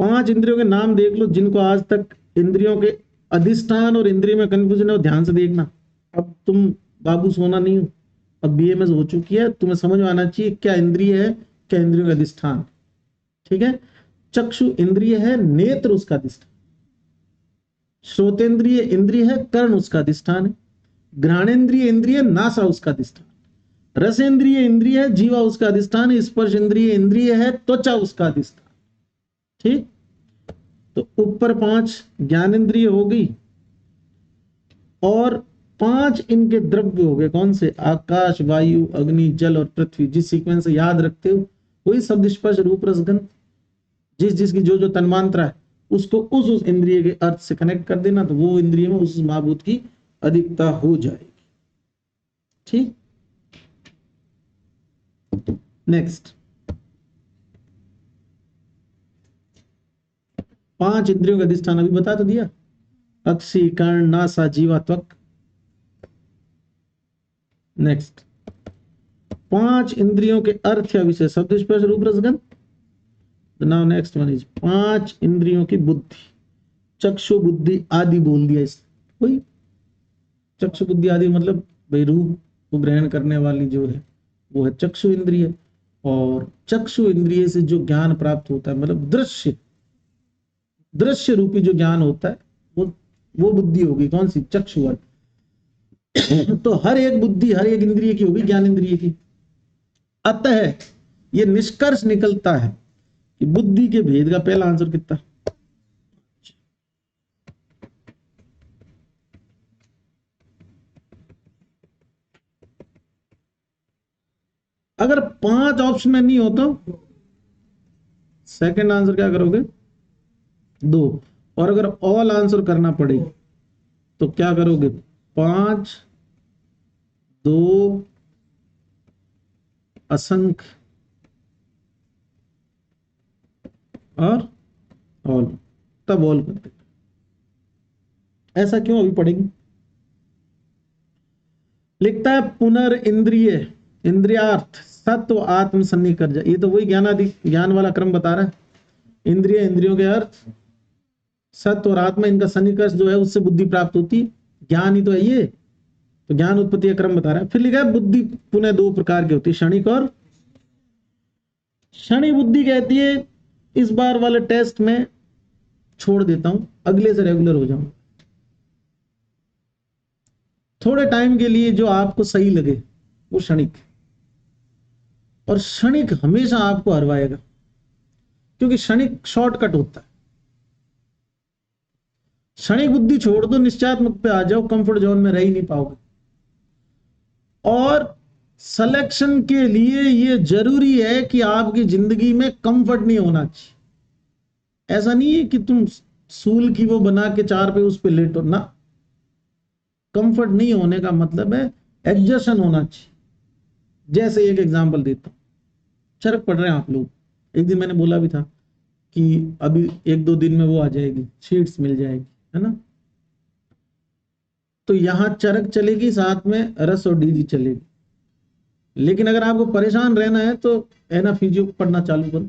5 इंद्रियों के नाम देख लो जिनको आज तक इंद्रियों के अधिष्ठान और इंद्रिय में कंफ्यूजन है, ध्यान से देखना। अब तुम बाबू सोना नहीं हो, अब बीएमएस हो चुकी है, तुम्हें समझ में आना चाहिए क्या इंद्रिय है, क्या इंद्रियों का अधिष्ठान। ठीक है, चक्षु इंद्रिय है, नेत्र उसका अधिष्ठान, श्रोतेंद्रिय इंद्रिय है, कर्ण उसका अधिष्ठान है, घ्राणेन्द्रिय इंद्रिय नासा उसका अधिष्ठान, रसेंद्रिय इंद्रिय है, जीवा उसका अधिष्ठान है, स्पर्श इंद्रिय इंद्रिय है, त्वचा उसका अधिष्ठान। ठीक, तो ऊपर 5 ज्ञानेन्द्रिय हो गई, और 5 इनके द्रव्य हो गए, कौन से, आकाश वायु अग्नि जल और पृथ्वी। जिस सीक्वेंस से याद रखते हो वही शब्द स्पर्श रूप रसगंध, जिस जिसकी जो जो तन्मांत्रा है उसको उस इंद्रिय के अर्थ से कनेक्ट कर देना, तो वो इंद्रिय में उस महाभूत की अधिकता हो जाएगी। ठीक, नेक्स्ट, 5 इंद्रियों का अधिष्ठान अभी बता तो दिया, अक्षी कर्ण नासा जीवा त्वक। नेक्स्ट, 5 इंद्रियों के अर्थ या विषय शब्द स्पर्श रूप रसगंध। नाउ नेक्स्ट वन इज 5 इंद्रियों की बुद्धि, चक्षु बुद्धि आदि बोल दिया इस, वही चक्षु बुद्धि आदि मतलब भाई रूप को ग्रहण करने वाली जो है वो है चक्षु इंद्रिय, और चक्षु इंद्रिय से जो ज्ञान प्राप्त होता है, मतलब दृश्य दृश्य रूपी जो ज्ञान होता है वो बुद्धि होगी, कौन सी, चक्षु वाली। तो हर एक बुद्धि हर एक इंद्रिय की होगी, ज्ञान इंद्रिय की। अतः ये निष्कर्ष निकलता है कि बुद्धि के भेद का पहला आंसर कितना, अगर 5 ऑप्शन में नहीं हो तो सेकंड आंसर क्या करोगे, 2, और अगर ऑल आंसर करना पड़े तो क्या करोगे, 5 2 असंख्य और ऑल, तब ऑल करते। ऐसा क्यों, अभी पढ़ेंगे। लिखता है पुनर्इंद्रिय इंद्रियार्थ सत्व आत्म सन्निकर्ष, ये तो वही ज्ञान वाला क्रम बता रहा है। इंद्रिय इंद्रियों के अर्थ सत्व और आत्मा, इनका सन्निकर्ष जो है उससे बुद्धि प्राप्त होती है, ज्ञान ही तो है ये, तो ज्ञान उत्पत्ति का क्रम बता रहा है। फिर लिखा है बुद्धि पुनः 2 प्रकार की होती है, क्षणिक और क्षणिक बुद्धि कहती है इस बार वाले टेस्ट में छोड़ देता हूं, अगले से रेगुलर हो जाऊं, थोड़े टाइम के लिए जो आपको सही लगे वो क्षणिक, और क्षणिक हमेशा आपको हरवाएगा, क्योंकि क्षणिक शॉर्टकट होता है। क्षणिक बुद्धि छोड़ दो, निश्चयात्मक पे आ जाओ, कंफर्ट जोन में रह ही नहीं पाओगे। और सिलेक्शन के लिए ये जरूरी है कि आपकी जिंदगी में कंफर्ट नहीं होना चाहिए। ऐसा नहीं है कि तुम सूल की वो बना के चार पे उस पे लेटो ना। कंफर्ट नहीं होने का मतलब है एडजस्टन होना चाहिए। जैसे एक एग्जांपल देता हूं, चरक पढ़ रहे हैं आप लोग, एक दिन मैंने बोला भी था कि अभी एक दो दिन में वो आ जाएगी, शीट्स मिल जाएगी, है ना। तो यहां चरक चलेगी, साथ में रस और डीजी चलेगी। लेकिन अगर आपको परेशान रहना है तो एना फिजियो पढ़ना चालू करो।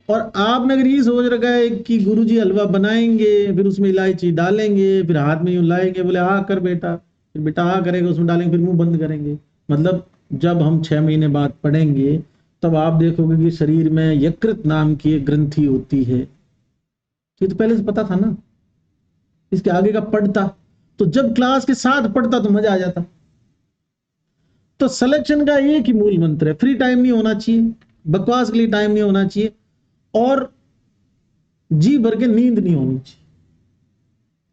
और आपने अगर ये सोच रखा है कि गुरुजी हलवा बनाएंगे, फिर उसमें इलायची डालेंगे, फिर हाथ में यूं लाएंगे, बोले हाँ कर बेटा, फिर बेटा हाँ करेगा, उसमें डालेंगे, फिर मुंह बंद करेंगे। मतलब जब हम 6 महीने बाद पढ़ेंगे तब आप देखोगे कि शरीर में यकृत नाम की एक ग्रंथि होती है। ये तो पहले से पता था ना, इसके आगे का पढ़ता, तो जब क्लास के साथ पढ़ता तो मजा आ जाता। तो सिलेक्शन का एक ही मूल मंत्र है, फ्री टाइम नहीं होना चाहिए, बकवास के लिए टाइम नहीं होना चाहिए, और जी भर के नींद नहीं होनी चाहिए।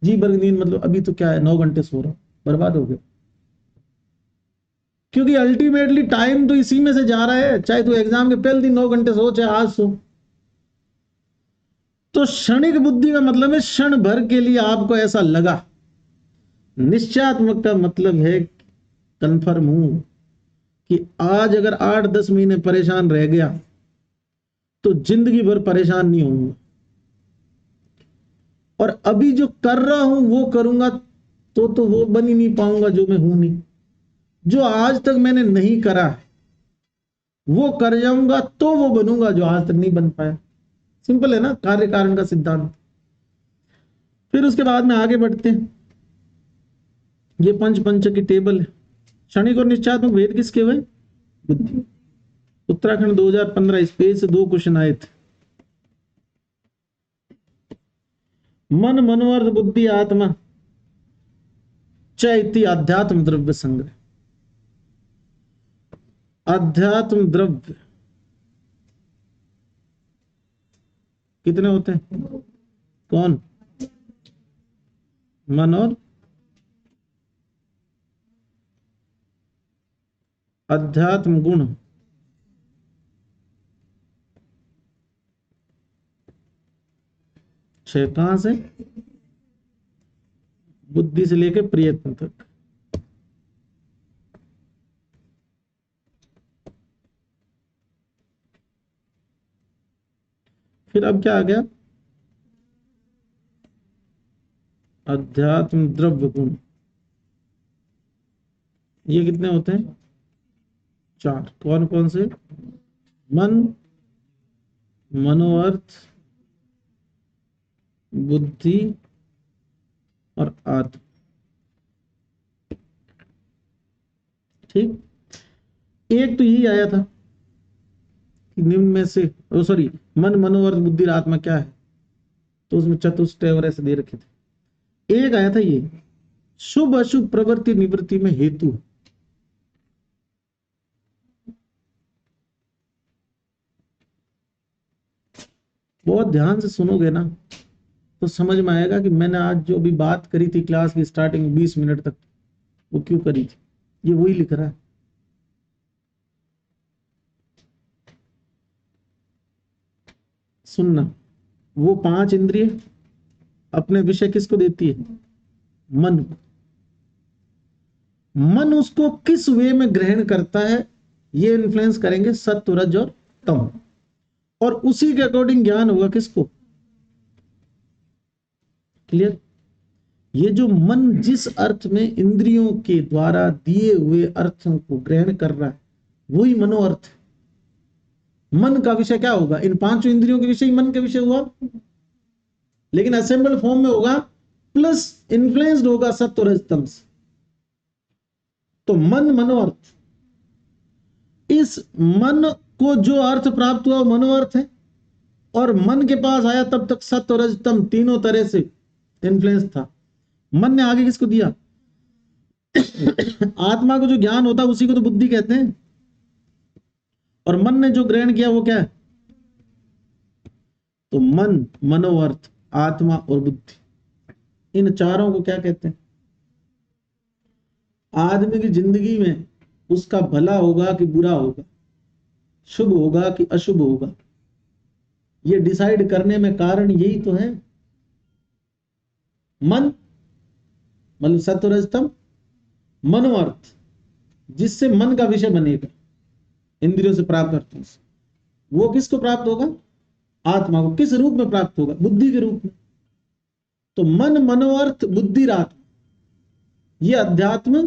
जी भर की नींद मतलब अभी तो क्या है, 9 घंटे सो रहा हूं, बर्बाद हो गया। क्योंकि अल्टीमेटली टाइम तो इसी में से जा रहा है, चाहे तू एग्जाम के पहले दिन 9 घंटे सो, चाहे आज सो। तो क्षणिक बुद्धि का मतलब है क्षण भर के लिए आपको ऐसा लगा। निश्चयात्मक का मतलब है कंफर्म हूं कि आज अगर 8-10 महीने परेशान रह गया तो जिंदगी भर परेशान नहीं होऊंगा, और अभी जो कर रहा हूं वो करूंगा तो वो बन ही नहीं पाऊंगा जो मैं हूं नहीं। जो आज तक मैंने नहीं करा है वो कर जाऊंगा तो वो बनूंगा जो आज तक नहीं बन पाया। सिंपल है ना, कार्य कारण का सिद्धांत। फिर उसके बाद में आगे बढ़ते हैं। ये पंच पंच की टेबल है। क्षणिक और निश्चयात्मक भेद किसके हुए? बुद्धि। उत्तराखंड 2015 इस पेज से 2 क्वेश्चन आए थे। मन मनोर्थ बुद्धि आत्मा चैती अध्यात्म द्रव्य संग्रह। अध्यात्म द्रव्य कितने होते हैं? कौन? मन और अध्यात्म गुण। छह कहां से? बुद्धि से लेकर प्रयत्न तक। फिर अब क्या आ गया? अध्यात्म द्रव्य गुण। ये कितने होते हैं? 4। कौन कौन से? मन, मनोअर्थ, बुद्धि और आत्म। ठीक। एक तो यही आया था कि निम्न में से, सॉरी, मन मनोअर्थ बुद्धि और आत्मा क्या है, तो उसमें चतुष्टय और ऐसे दे रखे थे। एक आया था ये, शुभ अशुभ प्रवृत्ति निवृत्ति में हेतु। बहुत ध्यान से सुनोगे ना तो समझ में आएगा कि मैंने आज जो भी बात करी थी क्लास की स्टार्टिंग में 20 मिनट तक, वो क्यों करी थी। ये वही लिख रहा है। सुनना, वो 5 इंद्रिय अपने विषय किसको देती है? मन को। मन उसको किस वे में ग्रहण करता है, ये इन्फ्लुएंस करेंगे सत्व रज और तम, और उसी के अकॉर्डिंग ज्ञान होगा किसको? क्लियर? ये जो मन जिस अर्थ में इंद्रियों के द्वारा दिए हुए अर्थों को ग्रहण कर रहा है वही मनोअर्थ है। मन का विषय क्या होगा? इन 5 इंद्रियों के विषय मन का विषय हुआ, लेकिन असेंबल फॉर्म में होगा, प्लस इन्फ्लुएंस्ड होगा सत्व रज तम से। तो मन मनोअर्थ, इस मन को जो अर्थ प्राप्त हुआ वो मनोअर्थ है, और मन के पास आया तब तक सत्व रज तम तीनों तरह से इन्फ्लुएंस था। मन ने आगे किसको दिया? आत्मा को जो ज्ञान होता है उसी को तो बुद्धि कहते हैं, और मन ने जो ग्रहण किया वो क्या है? तो मन, मनोअर्थ, आत्मा और बुद्धि, इन चारों को क्या कहते हैं? आदमी की जिंदगी में उसका भला होगा कि बुरा होगा, शुभ होगा कि अशुभ होगा, ये डिसाइड करने में कारण यही तो है मन, मतलब सत्व रज तम, मनोअर्थ, जिससे मन का विषय बनेगा इंद्रियों से प्राप्त अर्थों से, वो किसको प्राप्त होगा? आत्मा को। किस रूप में प्राप्त होगा? बुद्धि के रूप में। तो मन, मनोअर्थ, बुद्धिरात्मा, ये अध्यात्म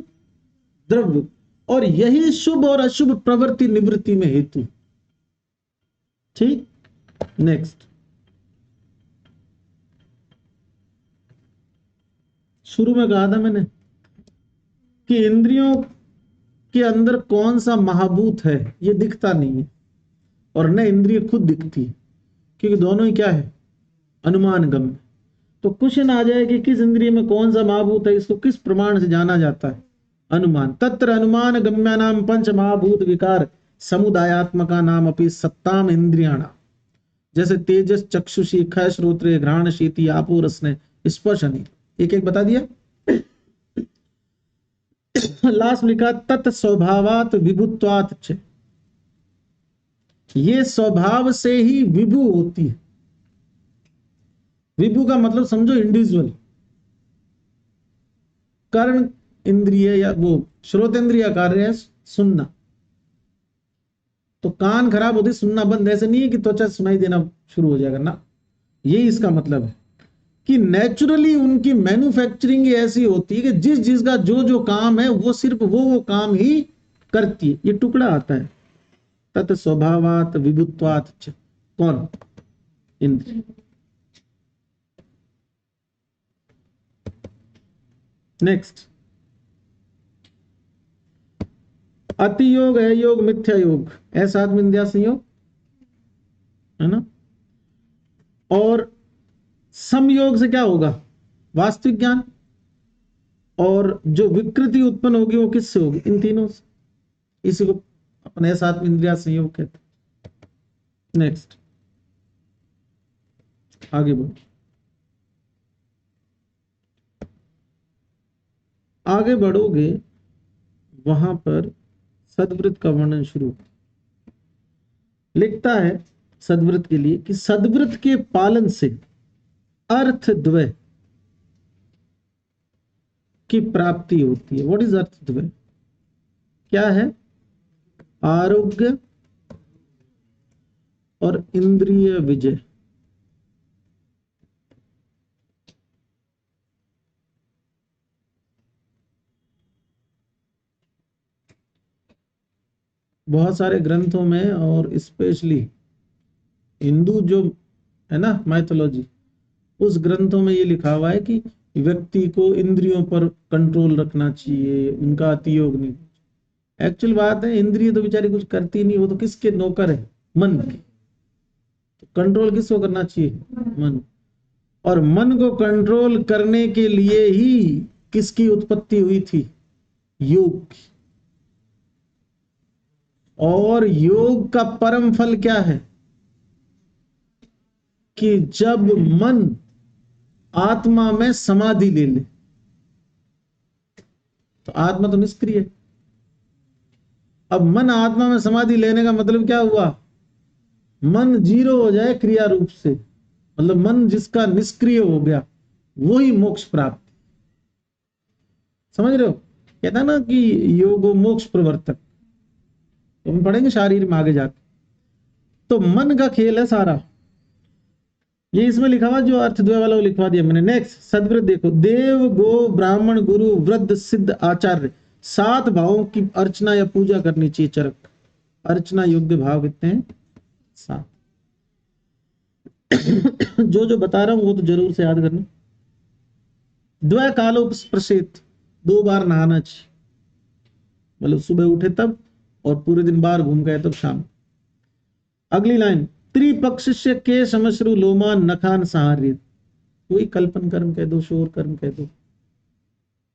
द्रव्य, और यही शुभ और अशुभ प्रवृत्ति निवृत्ति में हेतु। ठीक, नेक्स्ट। शुरू में कहा था मैंने कि इंद्रियों के अंदर कौन सा महाभूत है ये दिखता नहीं है, और न इंद्रिय खुद दिखती है, क्योंकि दोनों ही क्या है? अनुमान गम्य। तो क्वेश्चन आ जाए कि किस इंद्रिय में कौन सा महाभूत है, इसको किस प्रमाण से जाना जाता है? अनुमान। तत्र अनुमान गम्या नाम पंच महाभूत विकार समुदायात्मका नाम अपनी सत्ताम इंद्रियाणा। जैसे तेजस, चक्षुषी, ख, श्रोत्रे, घ्राण, शीति, आपो, रसने, स्पर्शनी। एक एक बता दिया। लास्ट लिखा तत् स्वभावात विभुत्वात च, ये स्वभाव से ही विभु होती है। विभु का मतलब समझो इंडिविजुअल। कर्ण इंद्रिय या वो श्रोतेंद्रिय कार्य है सुनना, तो कान खराब होते सुनना बंद, ऐसे नहीं है कि त्वचा सुनाई देना शुरू हो जाएगा ना। यही इसका मतलब है कि नेचुरली उनकी मैन्युफैक्चरिंग ऐसी होती है कि जिस जिसका जो जो काम है वो सिर्फ वो काम ही करती है। ये टुकड़ा आता है तत् स्वभावात विभुत्वात च। कौन? इंद्रिय। नेक्स्ट, अति योग, है योग, मिथ्या योग, ऐसा आत्म विद्या संयोग है ना। और समयोग से क्या होगा? वास्तविक ज्ञान। और जो विकृति उत्पन्न होगी वो किससे होगी? इन तीनों से। इसी को अपन ऐसा आत्म इंद्रिया संयोग कहते हैं। नेक्स्ट, आगे बढ़ो। आगे बढ़ोगे वहां पर सद्वृत्त का वर्णन शुरू। लिखता है सद्वृत्त के लिए कि सद्वृत्त के पालन से अर्थ द्वय की प्राप्ति होती है। व्हाट इज अर्थ द्वय? क्या है? आरोग्य और इंद्रिय विजय। बहुत सारे ग्रंथों में और स्पेशली हिंदू जो है ना माइथोलॉजी, उस ग्रंथों में ये लिखा हुआ है कि व्यक्ति को इंद्रियों पर कंट्रोल रखना चाहिए, उनका अतियोग नहीं। एक्चुअल बात है इंद्रिय तो बेचारी कुछ करती नहीं, वो तो किसके नौकर है? मन के। तो कंट्रोल किसको करना चाहिए? मन। और मन को कंट्रोल करने के लिए ही किसकी उत्पत्ति हुई थी? योग की। और योग का परम फल क्या है? कि जब मन आत्मा में समाधि ले ले, तो आत्मा तो निष्क्रिय है। अब मन आत्मा में समाधि लेने का मतलब क्या हुआ? मन जीरो हो जाए क्रिया रूप से, मतलब मन जिसका निष्क्रिय हो गया वही मोक्ष प्राप्त। समझ रहे हो? कहता ना कि योगो मोक्ष प्रवर्तक, तो हम पढ़ेंगे शारीर में आगे जाके। तो मन का खेल है सारा। ये इसमें लिखा हुआ जो अर्थद्वय वाला वो लिखवा दिया मैंने। नेक्स्ट, सद्वृत्त देखो। देव, गो, ब्राह्मण, गुरु, वृद्ध, सिद्ध, आचार्य, 7 भावों की अर्चना या पूजा करनी चाहिए। चरक अर्चना योग्य भाव कितने हैं? 7। जो जो बता रहा हूं वो तो जरूर से याद करना। द्वय कालोपस्पृशेत, 2 बार नहाना चाहिए, मतलब सुबह उठे तब और पूरे दिन बाहर घूम गए तब शाम। अगली लाइन, त्रिपक्षस्य के समश्रु लोमान नखान सहार्य। कोई कल्पन कर्म कह दो, शोर कर्म कह दो।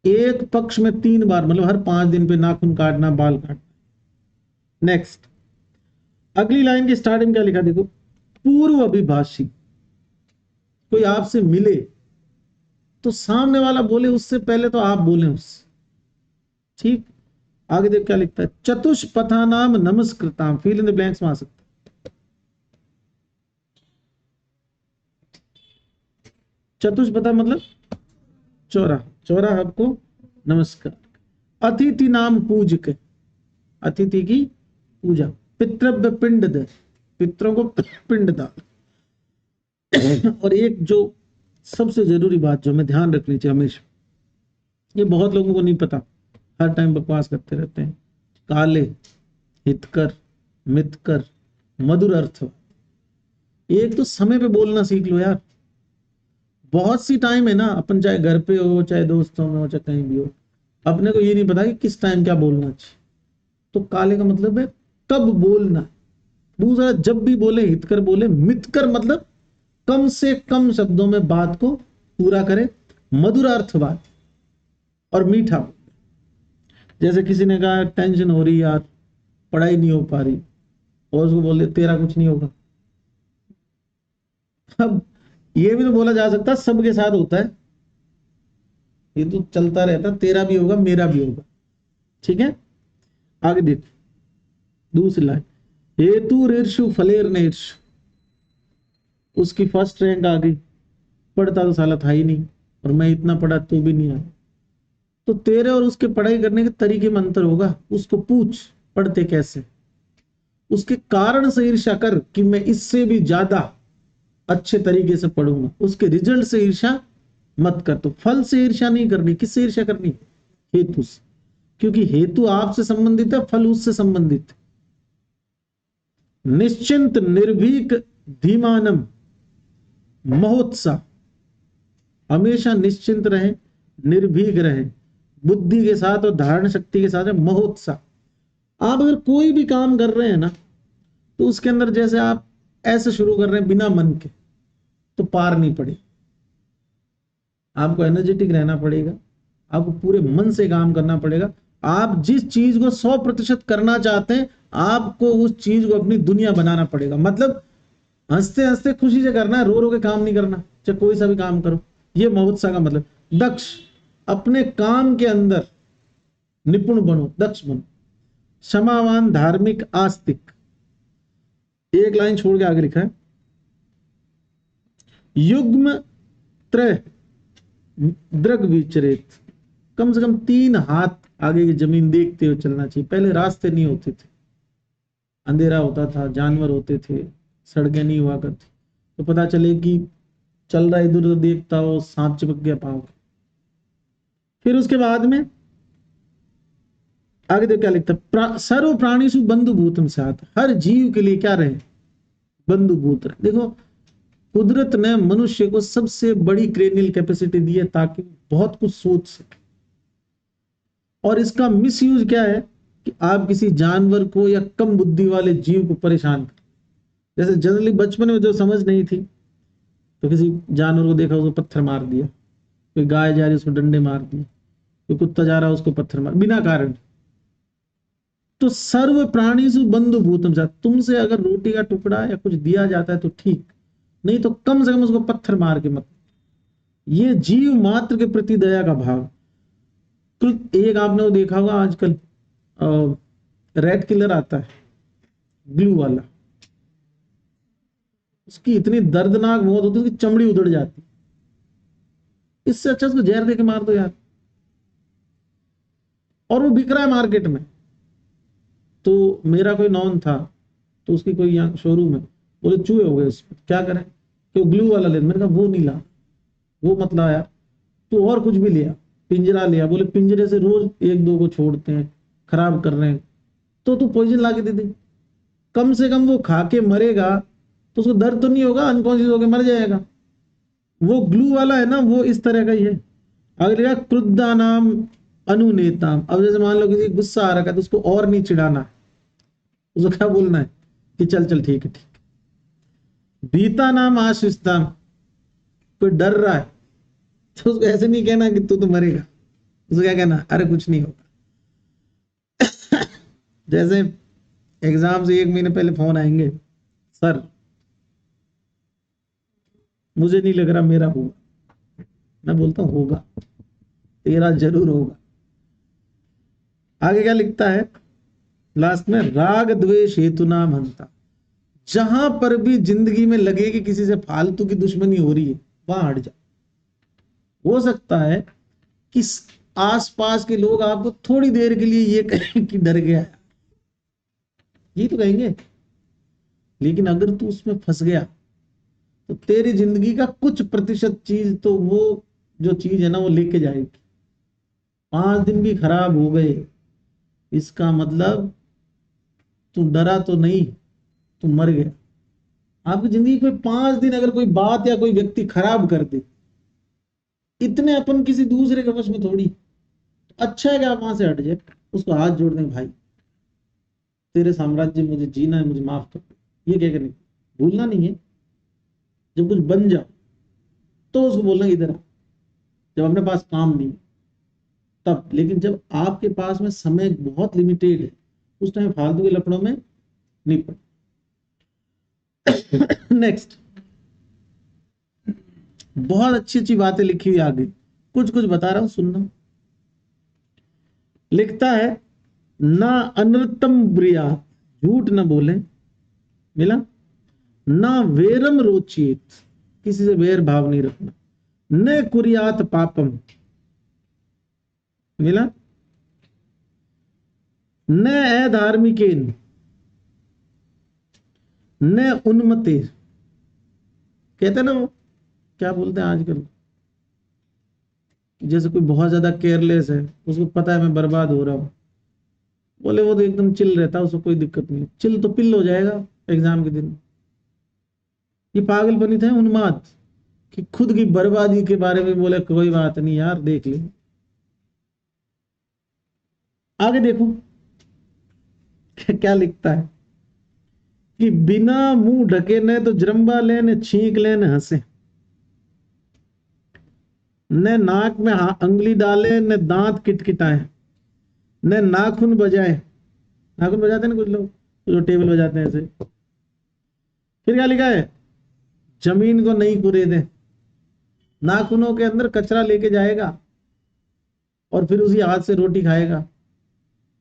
एक पक्ष में 3 बार, मतलब हर 5 दिन पे नाखून काटना, बाल काटना। नेक्स्ट, अगली लाइन की स्टार्टिंग क्या लिखा देखो। पूर्व अभिभाषी, कोई आपसे मिले तो सामने वाला बोले उससे पहले तो आप बोले उससे। ठीक। आगे देख क्या लिखता है, चतुष्पथा नाम नमस्कृताम, फिल इन द ब्लैंक्स में आ सकता है। चतुष्पथा मतलब चौराहा, चौराहा को नमस्कार। अतिथि नाम पूजक, अतिथि की पूजा। पितृव्य पिंड दे, पितरों को पिंड दान। और एक जो सबसे जरूरी बात जो हमें ध्यान रखनी चाहिए हमेशा, ये बहुत लोगों को नहीं पता, हर टाइम बकवास करते रहते हैं, काले, हितकर, मितकर, मधुर अर्थ। एक तो समय पे बोलना सीख लो यार। बहुत सी टाइम है ना, अपन चाहे घर पे हो, चाहे दोस्तों में हो, चाहे कहीं भी हो, अपने को ये नहीं पता कि किस टाइम क्या बोलना चाहिए। तो काले का मतलब है कब बोलना। दूसरा, जब भी बोले हितकर बोले। मितकर मतलब कम से कम शब्दों में बात को पूरा करे। मधुरार्थ बात और मीठा। जैसे किसी ने कहा टेंशन हो रही यार, पढ़ाई नहीं हो पा रही, और उसको बोले तेरा कुछ नहीं होगा। अब ये भी तो बोला जा सकता है सबके साथ होता है, ये तो चलता रहता, तेरा भी होगा मेरा भी होगा। ठीक है, आगे देख दूसरी लाइन, हेतु ऋषु फलेर नेर्षु, उसकी फर्स्ट रैंक आ गई। पढ़ता तो साला था ही नहीं, और मैं इतना पढ़ा तो भी नहीं आया। तो तेरे और उसके पढ़ाई करने के तरीके में अंतर होगा। उसको पूछ पढ़ते कैसे, उसके कारण से ईर्ष्या कर कि मैं इससे भी ज्यादा अच्छे तरीके से पढ़ूंगा। उसके रिजल्ट से ईर्ष्या मत कर। तो फल से ईर्ष्या नहीं करनी, किससे ईर्ष्या करनी, हेतु से, क्योंकि हेतु आपसे संबंधित है, फल उससे संबंधित है। निश्चिंत निर्भीक धीमानम महोत्साह, हमेशा निश्चिंत रहे, निर्भीक रहे, बुद्धि के साथ और धारण शक्ति के साथ है महोत्साह। आप अगर कोई भी काम कर रहे हैं ना, तो उसके अंदर जैसे आप ऐसे शुरू कर रहे हैं बिना मन के, तो पार नहीं पड़े। आपको एनर्जेटिक रहना पड़ेगा, आपको पूरे मन से काम करना पड़ेगा। आप जिस चीज को 100% करना चाहते हैं, आपको उस चीज को अपनी दुनिया बनाना पड़ेगा। मतलब हंसते हंसते खुशी से करना है, रो रो के काम नहीं करना, चाहे कोई सा भी काम करो। ये महोत्साह का मतलब। दक्ष, अपने काम के अंदर निपुण बनो, दक्ष बनो। क्षमावान धार्मिक आस्तिक, एक लाइन छोड़ के आगे लिखा है, युग्म त्रय दृग विचरित, कम से कम 3 हाथ आगे की जमीन देखते हुए चलना चाहिए। पहले रास्ते नहीं होते थे, अंधेरा होता था, जानवर होते थे, सड़कें नहीं हुआ करती, तो पता चले कि चल रहा इधर उधर देखता हो, सांप चिपक गया पाँव। फिर उसके बाद में आगे देख क्या लिखता है, सर्व प्राणी सु बंधु भूतम साथ, हर जीव के लिए क्या रहे, बंधु भूत रहे। देखो, कुदरत ने मनुष्य को सबसे बड़ी क्रेनियल कैपेसिटी दी है ताकि बहुत कुछ सोच सके। और इसका मिस यूज क्या है कि आप किसी जानवर को या कम बुद्धि वाले जीव को परेशान कर। जैसे जनरली बचपन में जो समझ नहीं थी, तो किसी जानवर को देखा उसको पत्थर मार दिया, कोई गाय जा रही उसको डंडे मार दिए, कोई कुत्ता जा रहा उसको पत्थर मार, बिना कारण। तो सर्व प्राणी सु बंधु भूतम साथ, तुमसे अगर रोटी का टुकड़ा या कुछ दिया जाता है तो ठीक, नहीं तो कम से कम उसको पत्थर मार के मत। ये जीव मात्र के प्रति दया का भाव। तो एक आपने वो देखा होगा आजकल, रेड किलर आता है ग्लू वाला, उसकी इतनी दर्दनाक मौत होती है, उसकी चमड़ी उधड़ जाती। इससे अच्छा उसको जहर दे के मार दो यार। और वो बिक रहा है मार्केट में। तो मेरा कोई नॉन था, तो उसकी कोई यहाँ शोरूम है, बोले चूहे हो गए उसमें, क्या करें कि ग्लू वाला ले। मैंने कहा वो नहीं ला, वो मत लाया, तो और कुछ भी लिया, पिंजरा लिया। बोले पिंजरे से रोज 1-2 को छोड़ते हैं, खराब कर रहे हैं, तो तू पॉइजन ला के दे दे, कम से कम वो खा के मरेगा तो उसको दर्द तो नहीं होगा, अनकॉन्शियस होकर मर जाएगा। वो ग्लू वाला है ना, वो इस तरह का ही है। अगर लिखा क्रुद्धा नाम अनुनेताम, अब जैसे मान लो किसी गुस्सा आ रखा है तो उसको और नहीं चिढ़ाना, उसको क्या बोलना है कि चल चल ठीक है ठीक है। भीता नाम आशिस्ताम, कोई डर रहा है तो उसको ऐसे नहीं कहना कि तू तो मरेगा, उसको क्या कहना, अरे कुछ नहीं होगा। जैसे एग्जाम से 1 महीने पहले फोन आएंगे, सर मुझे नहीं लग रहा मेरा होगा, मैं बोलता हूँ होगा, तेरा जरूर होगा। आगे क्या लिखता है लास्ट में, राग द्वेष हेतु ना मनता। जहां पर भी जिंदगी में लगे कि किसी से फालतू की दुश्मनी हो रही है, वहां हट जाओ। हो सकता है कि आसपास के लोग आपको थोड़ी देर के लिए ये कहें कि डर गया, ये तो कहेंगे, लेकिन अगर तू उसमें फंस गया तो तेरी जिंदगी का कुछ प्रतिशत चीज तो वो जो चीज है ना वो लेके जाएगी। 5 दिन भी खराब हो गए, इसका मतलब तू डरा तो नहीं, तू मर गया। आपकी जिंदगी कोई 5 दिन अगर कोई बात या कोई व्यक्ति खराब कर दे, इतने अपन किसी दूसरे के वश में थोड़ी। अच्छा है कि आप वहां से हट जाए, उसको हाथ जोड़ दें, भाई तेरे साम्राज्य में मुझे जीना है, मुझे माफ कर, ये क्या करने, भूलना नहीं है। जब कुछ बन जाओ तो उसको बोलना इधर आ, जब अपने पास काम नहीं तब। लेकिन जब आपके पास में समय बहुत लिमिटेड है, उस टाइम फालतू के लफड़ों में नहीं पड़। नेक्स्ट, बहुत अच्छी अच्छी बातें लिखी हुई आगे, कुछ कुछ बता रहा हूं सुनना। लिखता है, ना अनृतम ब्रिया, झूठ न बोले, मिला, ना वेरम रोचित, किसी से वेर भाव नहीं रखना, न कुरियात पापम, मिला, न अधार्मिकेन, न उन्मते, कहते ना वो क्या बोलते हैं आजकल, जैसे कोई बहुत ज्यादा केयरलेस है, उसको पता है मैं बर्बाद हो रहा हूं, बोले वो तो एकदम चिल रहता है, उसको कोई दिक्कत नहीं, चिल तो पिल हो जाएगा एग्जाम के दिन। ये पागलपनी था, उन्माद, कि खुद की बर्बादी के बारे में बोले कोई बात नहीं यार देख ले। आगे देखो क्या लिखता है कि बिना मुंह ढके न तो जरम्बा ले, न छींक ले, न हंसे, न नाक में अंगुली डाले, न दांत किटकिटाए, न नाखून बजाए, नाखून बजाते हैं ना कुछ लोग जो टेबल बजाते हैं ऐसे। फिर क्या लिखा है, जमीन को नहीं कुरेदे, नाखूनों के अंदर कचरा लेके जाएगा और फिर उसी हाथ से रोटी खाएगा,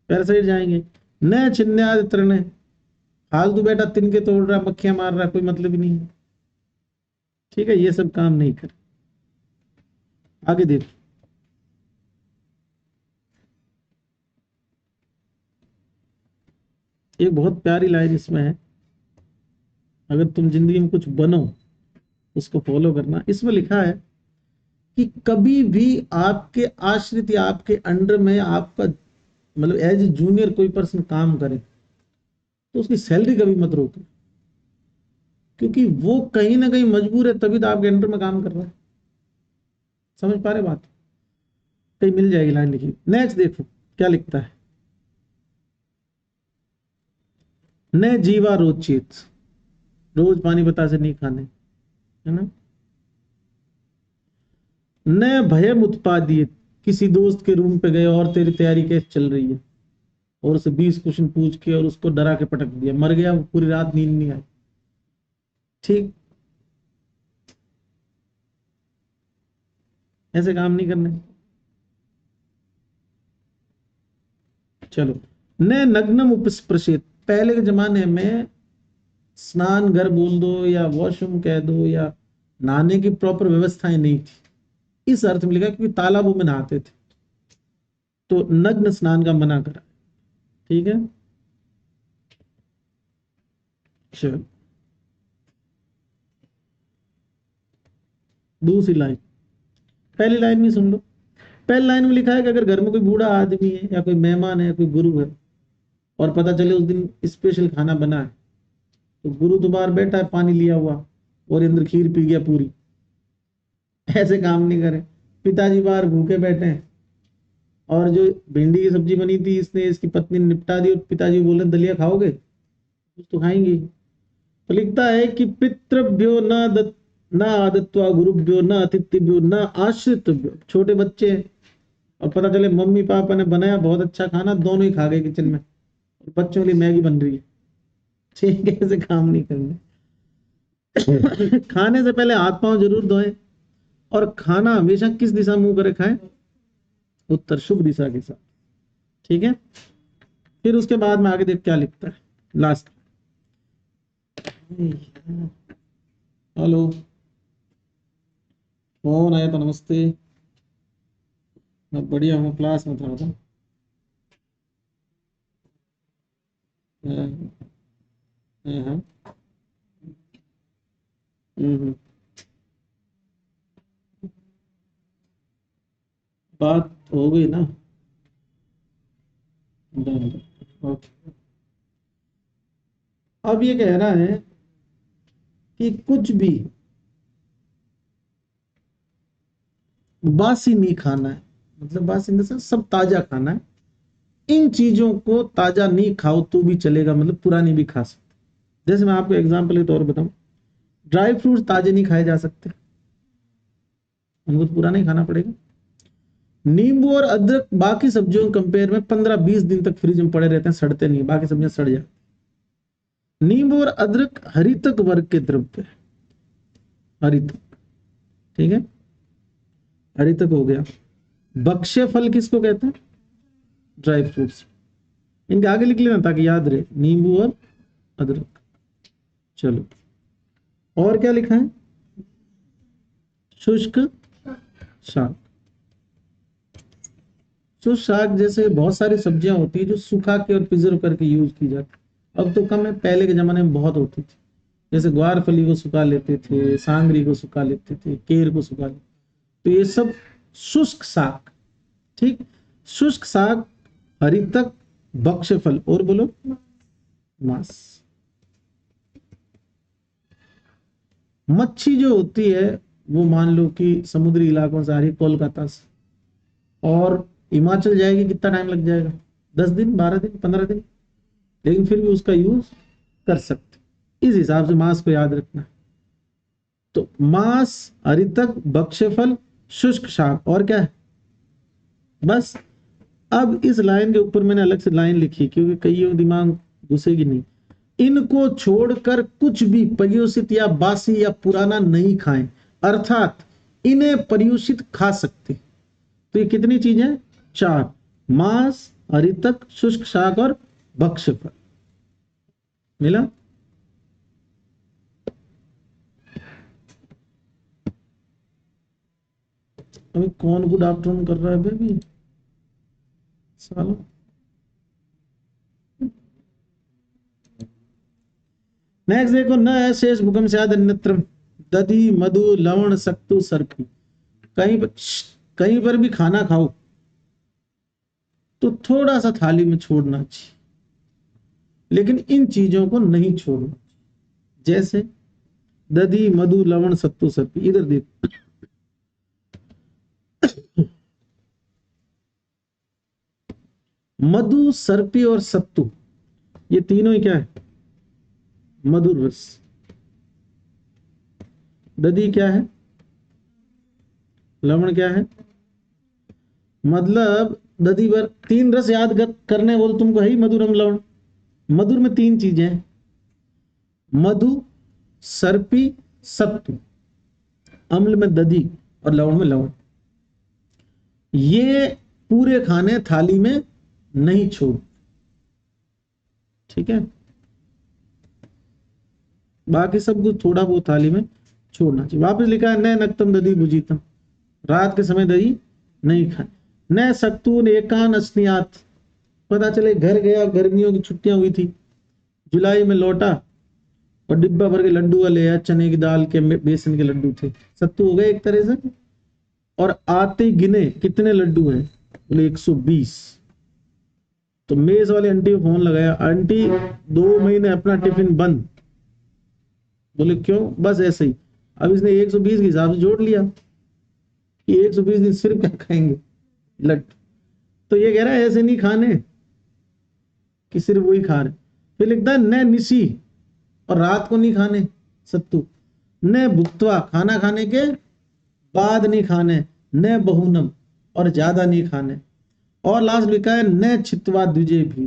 पैरासाइट जाएंगे। न छिन्ने तरने, फालतू बेटा तिनके तोड़ रहा, मक्खियां मार रहा, कोई मतलब ही नहीं है, ठीक है, ये सब काम नहीं कर। आगे देखो, एक बहुत प्यारी लाइन इसमें है, अगर तुम जिंदगी में कुछ बनो उसको फॉलो करना। इसमें लिखा है कि कभी भी आपके आश्रित या आपके अंडर में आपका मतलब एज ए जूनियर कोई पर्सन काम करे तो उसकी सैलरी कभी मत रोको, क्योंकि वो कहीं ना कहीं मजबूर है, तभी तो आपके अंडर में काम कर रहा है। समझ पा रहे बात, कहीं मिल जाएगी लाइन लिखी। नेक्स्ट देखो क्या लिखता है, न जीवा रोचित, रोज पानी बतासे नहीं खाने, है ना, न भयम उत्पादित, किसी दोस्त के रूम पे गए और तेरी तैयारी कैसे चल रही है और उसे 20 क्वेश्चन पूछ के और उसको डरा के पटक दिया, मर गया, पूरी रात नींद नहीं आई, ठीक, ऐसे काम नहीं करने। चलो, न नग्नम उपस्पृशित, पहले के जमाने में स्नान घर बोल दो या वॉशरूम कह दो या नहाने की प्रॉपर व्यवस्थाएं नहीं थी, इस अर्थ में लिखा क्योंकि तालाबों में नहाते थे, तो नग्न स्नान का मना करा, ठीक है। चलो दूसरी लाइन, पहली लाइन में सुन लो। पहली लाइन में लिखा है कि अगर घर में कोई बूढ़ा आदमी है या कोई मेहमान है, कोई गुरु है, और पता चले उस दिन स्पेशल खाना बना है, तो गुरु तो बाहर बैठा है पानी लिया हुआ और अंदर खीर पी गया पूरी, ऐसे काम नहीं करें। पिताजी बाहर भूखे बैठे हैं और जो भिंडी की सब्जी बनी थी इसने इसकी पत्नी ने निपटा दी और पिताजी बोले दलिया खाओगे, कुछ तो खाएंगे। तो लिखता है कि पितृभ्यो न आदत्वा गुरुभ्यो न अतिथिभ्यो न आश्रितभ्यो, छोटे बच्चे और पता चले मम्मी पापा ने बनाया बहुत अच्छा खाना, दोनों ही खा गए किचन में, बच्चों के लिए मैगी बन रही है, ठीक है, ऐसे काम नहीं करने। खाने से पहले हाथ पांव जरूर धोएं और खाना हमेशा किस दिशा मुंह करे खाएं, उत्तर शुभ दिशा के साथ, ठीक है, फिर उसके बाद में आगे देख क्या लिखता है लास्ट। हेलो, फोन आया था, नमस्ते। मैं बढ़िया हूँ, क्लास में था तो। हाँ, हाँ, हाँ, हम्म, बात हो गई ना। Done, okay. अब ये कह रहा है कि कुछ भी बासी नहीं खाना है, मतलब बासी इन द सेंस सब ताजा खाना है। इन चीजों को ताजा नहीं खाओ तो भी चलेगा, मतलब पुरानी भी खा सकते। जैसे मैं आपको एग्जांपल के तौर पर बताऊं, ड्राई फ्रूट ताजे नहीं खाए जा सकते, उनको तो पुराना ही खाना पड़ेगा। नींबू और अदरक बाकी सब्जियों के कंपेयर में 15-20 दिन तक फ्रिज में पड़े रहते हैं, सड़ते नहीं, बाकी सब्जियां सड़ जाती। नींबू और अदरक हरितक वर्ग के द्रव्य है, हरितक, ठीक है, हरितक हो गया। बक्ष्य फल किसको कहते हैं? Dry fruits. इनके आगे लिख लेना ताकि याद रहे, नींबू और अदरक। चलो, और क्या लिखा है? शुष्क शाक। शुष्क शाक जैसे बहुत सारी सब्जियां होती है जो सुखा के और प्रिजर्व करके यूज की जाती है, अब तो कम है, पहले के जमाने में बहुत होती थी। जैसे ग्वार फली को सुखा लेते थे, सांगरी को सुखा लेते थे, केर को सुखा लेते, तो ये सब शुष्क शाक। ठीक, शुष्क शाक, हरितक, भक्ष्य फल, और बोलो मांस। मच्छी जो होती है वो मान लो कि समुद्री इलाकों से आ रही है, कोलकाता से, और हिमाचल जाएगी, कितना टाइम लग जाएगा? 10 दिन, 12 दिन, 15 दिन, लेकिन फिर भी उसका यूज कर सकते। इस हिसाब से मांस को याद रखना। तो मांस, हरितक, भक्ष्य फल, शुष्क शाक, और क्या है? बस। अब इस लाइन के ऊपर मैंने अलग से लाइन लिखी क्योंकि कईयों दिमाग घुसेगी नहीं। इनको छोड़कर कुछ भी पर्युषित या बासी या पुराना नहीं खाएं, अर्थात इन्हें पर्युषित खा सकते। तो ये कितनी चीजें? 4, मांस, हरितक, शुष्क शाक और भक्ष्य फल। मिला? अभी कौन गुड आफ्टरनून कर रहा है बेबी सालो। नेक्स्ट देखो, न शेष भूकंप से अन्यत्र दधि मधु लवण सत्तू सर्पी। कहीं पर, कहीं पर भी खाना खाओ तो थोड़ा सा थाली में छोड़ना चाहिए, लेकिन इन चीजों को नहीं छोड़ना। जैसे दधि मधु लवण सत्तू सर्पी, इधर देखो, मधु सर्पी और सत्तू, ये तीनों ही क्या है? मधुर रस। दधि क्या है? लवण क्या है? मतलब दधि पर 3 रस याद करने बोल तुमको है ही, मधुरम लवण। मधुर में 3 चीजें हैं, मधु, सर्पी, सत्तू। अम्ल में दधि और लवण में लवण। ये पूरे खाने थाली में नहीं छोड़, ठीक है, बाकी सब कुछ थोड़ा बहुत थाली में छोड़ना चाहिए। वापस लिखा है, न नक्तम दधि भुजितम, रात के समय दही नहीं खाए। न सत्तून एकान अस्नियात, पता चले घर गया, गर्मियों की छुट्टियां हुई थी, जुलाई में लौटा और डिब्बा भर के लड्डू ले आया, चने की दाल के बेसन के लड्डू थे, सत्तू हो गए एक तरह से। और आते ही गिने कितने लड्डू हैं, बोले 120। तो मेज वाले आंटी को फोन लगाया, आंटी 2 महीने अपना टिफिन बंद। बोले क्यों? बस ऐसे ही। अब इसने 120 के हिसाब से जोड़ लिया कि 120 दिन सिर्फ क्या खाएंगे, लड्डू। तो ये कह रहा है ऐसे नहीं खाने कि सिर्फ वही खा रहे। फिर लिखता है न निशी, और रात को नहीं खाने सत्तू, न भुक्तवा, खाना खाने के बाद नहीं खाने, न बहुनम, और ज्यादा नहीं खाने। और लास्ट लिखा है न छितवा द्विजय भी,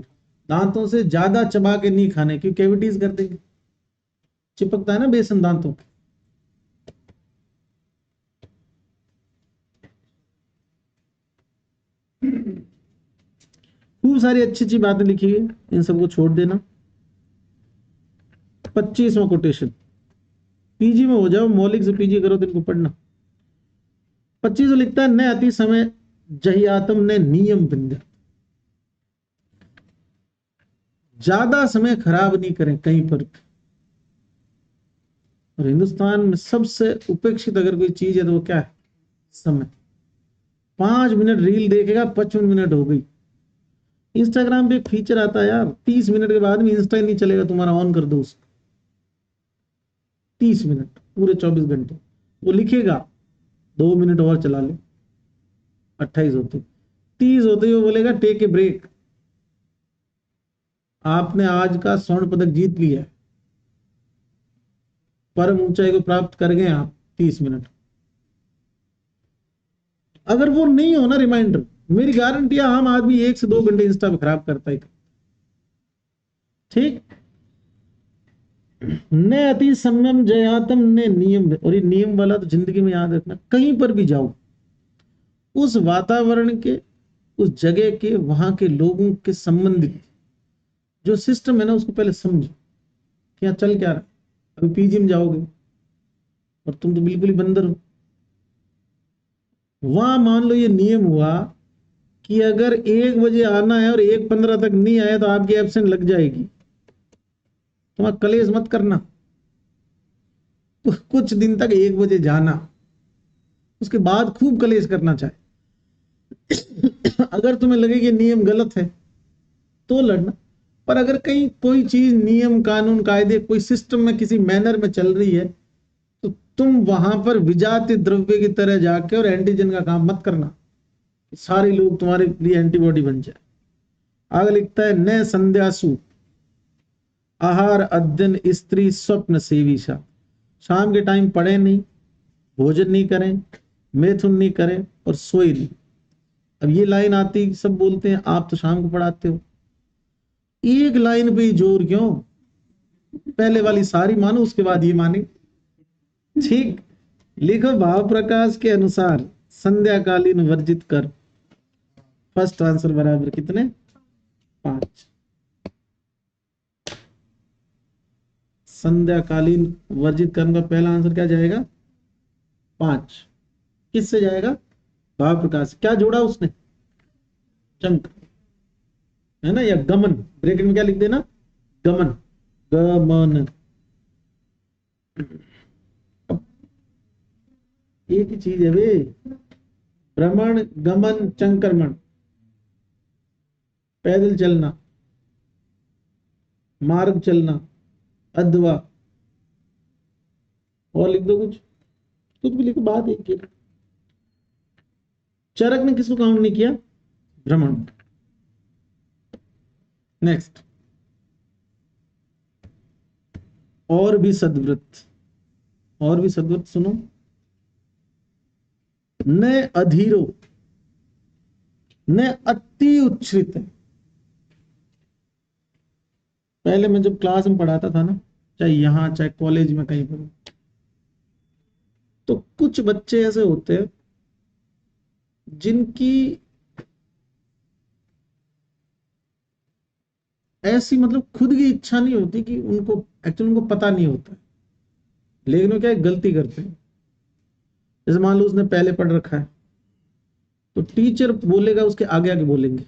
दांतों से ज्यादा चबा के नहीं खाने क्योंकि कैविटीज कर देंगे, चिपकता है ना बेसन दांतों। खूब सारी अच्छी अच्छी बातें लिखी है, इन सबको छोड़ देना। 25वां कोटेशन, पीजी में हो जाओ, मौलिक से पीजी करो तो इनको पढ़ना। 25 लिखता है, न अति समय जहियातम ने नियम बिंद्या, ज्यादा समय खराब नहीं करें कहीं पर। और हिंदुस्तान में सबसे उपेक्षित अगर कोई चीज है तो वो क्या है? समय। 5 मिनट रील देखेगा, 55 मिनट हो गई। इंस्टाग्राम पे एक फीचर आता है यार, 30 मिनट के बाद में इंस्टा ही नहीं चलेगा तुम्हारा, ऑन कर दो उसको। 30 मिनट पूरे 24 घंटे, वो लिखेगा 2 मिनट और चला ले। 28 होते, 30 होते ही वो बोलेगा टेक ए ब्रेक, आपने आज का स्वर्ण पदक जीत लिया है, परम ऊंचाई को प्राप्त कर गए आप। 30 मिनट अगर वो नहीं हो ना रिमाइंडर, मेरी गारंटी है आम आदमी 1 से 2 घंटे इंस्टा पे खराब करता है। ठीक। न अति संयम जयातम ने नियम, और ये नियम वाला तो जिंदगी में याद रखना, कहीं पर भी जाओ उस वातावरण के, उस जगह के, वहां के लोगों के संबंधित जो सिस्टम है ना, उसको पहले समझो कि यहाँ चल क्या रहा है। अभी पीजी में जाओगे और तुम तो बिल्कुल ही बंदर हो, वहां मान लो ये नियम हुआ कि अगर 1 बजे आना है और 1:15 तक नहीं आया तो आपकी एब्सेंट लग जाएगी, तुम्हारा कलेश मत करना। तो कुछ दिन तक 1 बजे जाना, उसके बाद खूब कलेश करना चाहे। अगर तुम्हें लगे कि नियम गलत है तो लड़ना, पर अगर कहीं कोई चीज नियम कानून कायदे कोई सिस्टम में किसी मैनर में चल रही है तो तुम वहां पर विजातीय द्रव्य की तरह जाके और एंटीजन का काम मत करना, सारे लोग तुम्हारे लिए एंटीबॉडी बन जाए। आगे लिखता है, न संध्यासु आहार अध्ययन स्त्री स्वप्न सेविशा, शाम के टाइम पढ़े नहीं, भोजन नहीं करें, मैथुन नहीं करें और सोए नहीं। अब ये लाइन आती, सब बोलते हैं आप तो शाम को पढ़ाते हो, एक लाइन पे ही जोर क्यों? पहले वाली सारी मानो, उसके बाद ये माने। ठीक। लिखो, भाव प्रकाश के अनुसार संध्याकालीन वर्जित कर। फर्स्ट आंसर बराबर कितने? 5। संध्याकालीन वर्जित कर्म का पहला आंसर क्या जाएगा? 5। किससे जाएगा? भाव प्रकाश। क्या जोड़ा उसने? चंक, है ना, या गमन, ब्रैकेट में क्या लिख देना? गमन, गमन। एक ही चीज है वे, भ्रमण, गमन, चंक्रमण। पैदल चलना, मार्ग चलना, अथवा, और लिख दो कुछ भी लिखो, बात एक ही। चरक ने किसको काउंट नहीं किया? भ्रमण। नेक्स्ट, और भी सद्वृत्त, और भी सद्वृत्त सुनो। न अधीरो, न अति उच्छ्रित। पहले मैं जब क्लास में पढ़ाता था ना, चाहे यहां चाहे कॉलेज में कहीं पर, तो कुछ बच्चे ऐसे होते हैं जिनकी ऐसी मतलब खुद की इच्छा नहीं होती कि उनको, एक्चुअली उनको पता नहीं होता, लेकिन वो क्या है, गलती करते हैं। जैसे मान लो उसने पहले पढ़ रखा है, तो टीचर बोलेगा उसके आगे आगे बोलेंगे,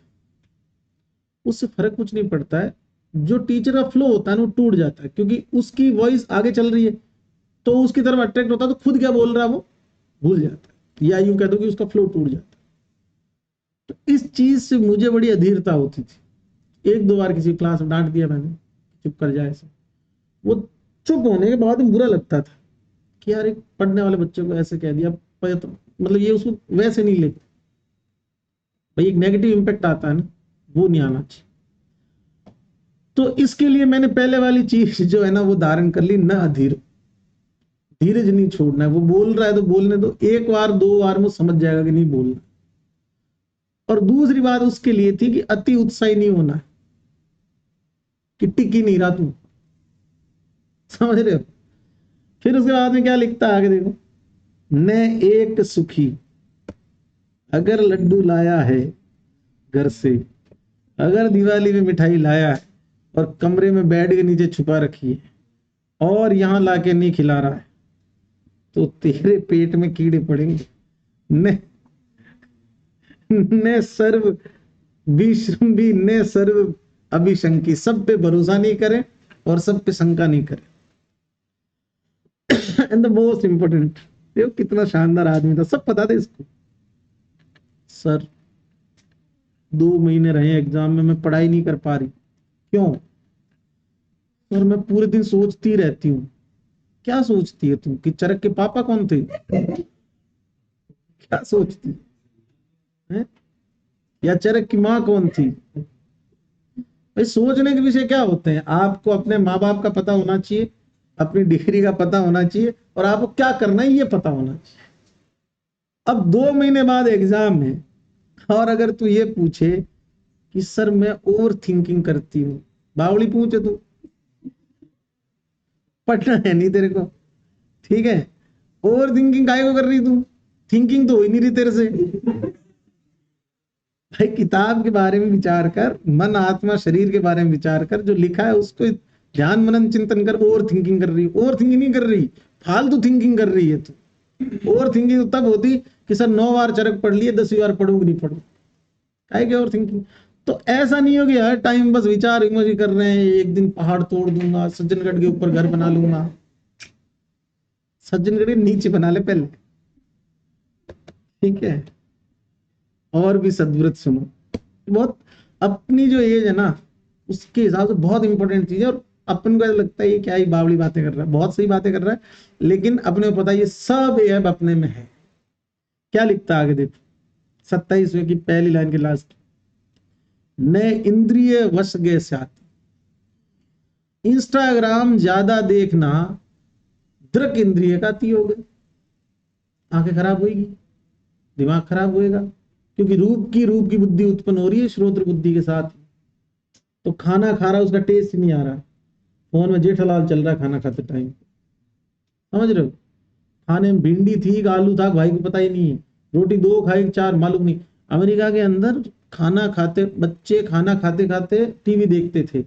उससे फर्क कुछ नहीं पड़ता है। जो टीचर का फ्लो होता है ना, वो टूट जाता है, क्योंकि उसकी वॉइस आगे चल रही है तो उसकी तरफ अट्रैक्ट होता है, तो खुद क्या बोल रहा है वो भूल जाता है, या यूं कह दो कि उसका फ्लो टूट जाता है। तो इस चीज से मुझे बड़ी अधीरता होती थी। 1-2 बार किसी क्लास में डांट दिया मैंने, चुप कर जाए ऐसे। वो चुप होने के बाद में बुरा लगता था कि यार एक पढ़ने वाले बच्चे को ऐसे कह दिया, तो मतलब ये उसको वैसे नहीं लेते भाई, एक नेगेटिव इंपैक्ट आता है ना, वो नहीं आना चाहिए। तो इसके लिए मैंने पहले वाली चीज जो है ना वो धारण कर ली, न अधीर। धीरज नहीं छोड़ना है, वो बोल रहा है तो बोलने दो, 1 बार 2 बार में समझ जाएगा कि नहीं बोलना। और दूसरी बात उसके लिए थी कि अति उत्साही नहीं होना है, कि टिक ही नहीं रहा तू, समझ रहे हो? फिर उसके बाद में क्या लिखता है आगे देखो, न एक सुखी, अगर लड्डू लाया है घर से, अगर दिवाली में मिठाई लाया है और कमरे में बेड के नीचे छुपा रखी है और यहाँ लाके नहीं खिला रहा है तो तेरे पेट में कीड़े पड़ेंगे। न न सर्व विश्रम्भी न सर्व अभिशंकी, सब पे भरोसा नहीं करे और सब पे शंका नहीं करे। एंड द मोस्ट इंपोर्टेंट, देखो कितना शानदार आदमी था, सब पता था इसको। सर 2 महीने रहे एग्जाम में, मैं पढ़ाई नहीं कर पा रही। क्यों? सर मैं पूरे दिन सोचती रहती हूँ। क्या सोचती है तुम? कि चरक के पापा कौन थे? क्या सोचती है? या चरक की माँ कौन थी? भाई सोचने के विषय क्या होते हैं? आपको अपने माँ बाप का पता होना चाहिए, अपनी डिग्री का पता होना चाहिए और आपको क्या करना है ये पता होना चाहिए। अब 2 महीने बाद एग्जाम है और अगर तू ये पूछे कि सर मैं ओवर थिंकिंग करती हूँ, बावली पूछे तू, पढ़ना है नहीं तेरे को, ठीक है? ओवर थिंकिंग काहे को कर रही तू? थिंकिंग तो हो ही नहीं रही तेरे से। भाई किताब के बारे में विचार कर, मन आत्मा शरीर के बारे में विचार कर, जो लिखा है उसको ध्यान मनन चिंतन कर। ओवर थिंकिंग कर रही, ओवर थिंकिंग नहीं कर रही, फालतू थिंकिंग कर रही है तू। ओवर थिंकिंग तब होती कि सर 9 बार चरक पढ़ लिए, 10वीं बार पढ़ूंगी नहीं पढ़ू, काहे की ओवर थिंकिंग? तो ऐसा नहीं हो कि हर टाइम बस विचार विमर्श कर रहे हैं, एक दिन पहाड़ तोड़ दूंगा, सज्जनगढ़ के ऊपर घर बना लूंगा। सज्जनगढ़ के नीचे बना ले पहले, ठीक है? और भी सद्व्रत सुनो। बहुत अपनी जो एज है ना उसके हिसाब से बहुत इंपॉर्टेंट चीज है। और अपन को ऐसा लगता है ये क्या ही बावली बातें कर रहा है, बहुत सही बातें कर रहा है, लेकिन अपने को पता है ये सब ऐब अपने में है। क्या लिखता है आगे देखो, 27वें की पहली लाइन के लास्ट, न इंद्रिय वश गए साथ। इंस्टाग्राम ज्यादा देखना दृक इंद्रिय का अति हो गई। आंखें खराब होगी, दिमाग खराब होएगा, क्योंकि रूप की बुद्धि उत्पन्न हो रही है श्रोत्र बुद्धि के साथ। तो खाना खा रहा है उसका टेस्ट नहीं आ रहा, फोन में जेठालाल चल रहा है खाना खाते टाइम, समझ रहे हो? खाने में भिंडी थी, आलू था, भाई को पता ही नहीं है, रोटी 2 खाई 4 मालूम नहीं। अमेरिका के अंदर खाना खाते बच्चे खाना खाते खाते टीवी देखते थे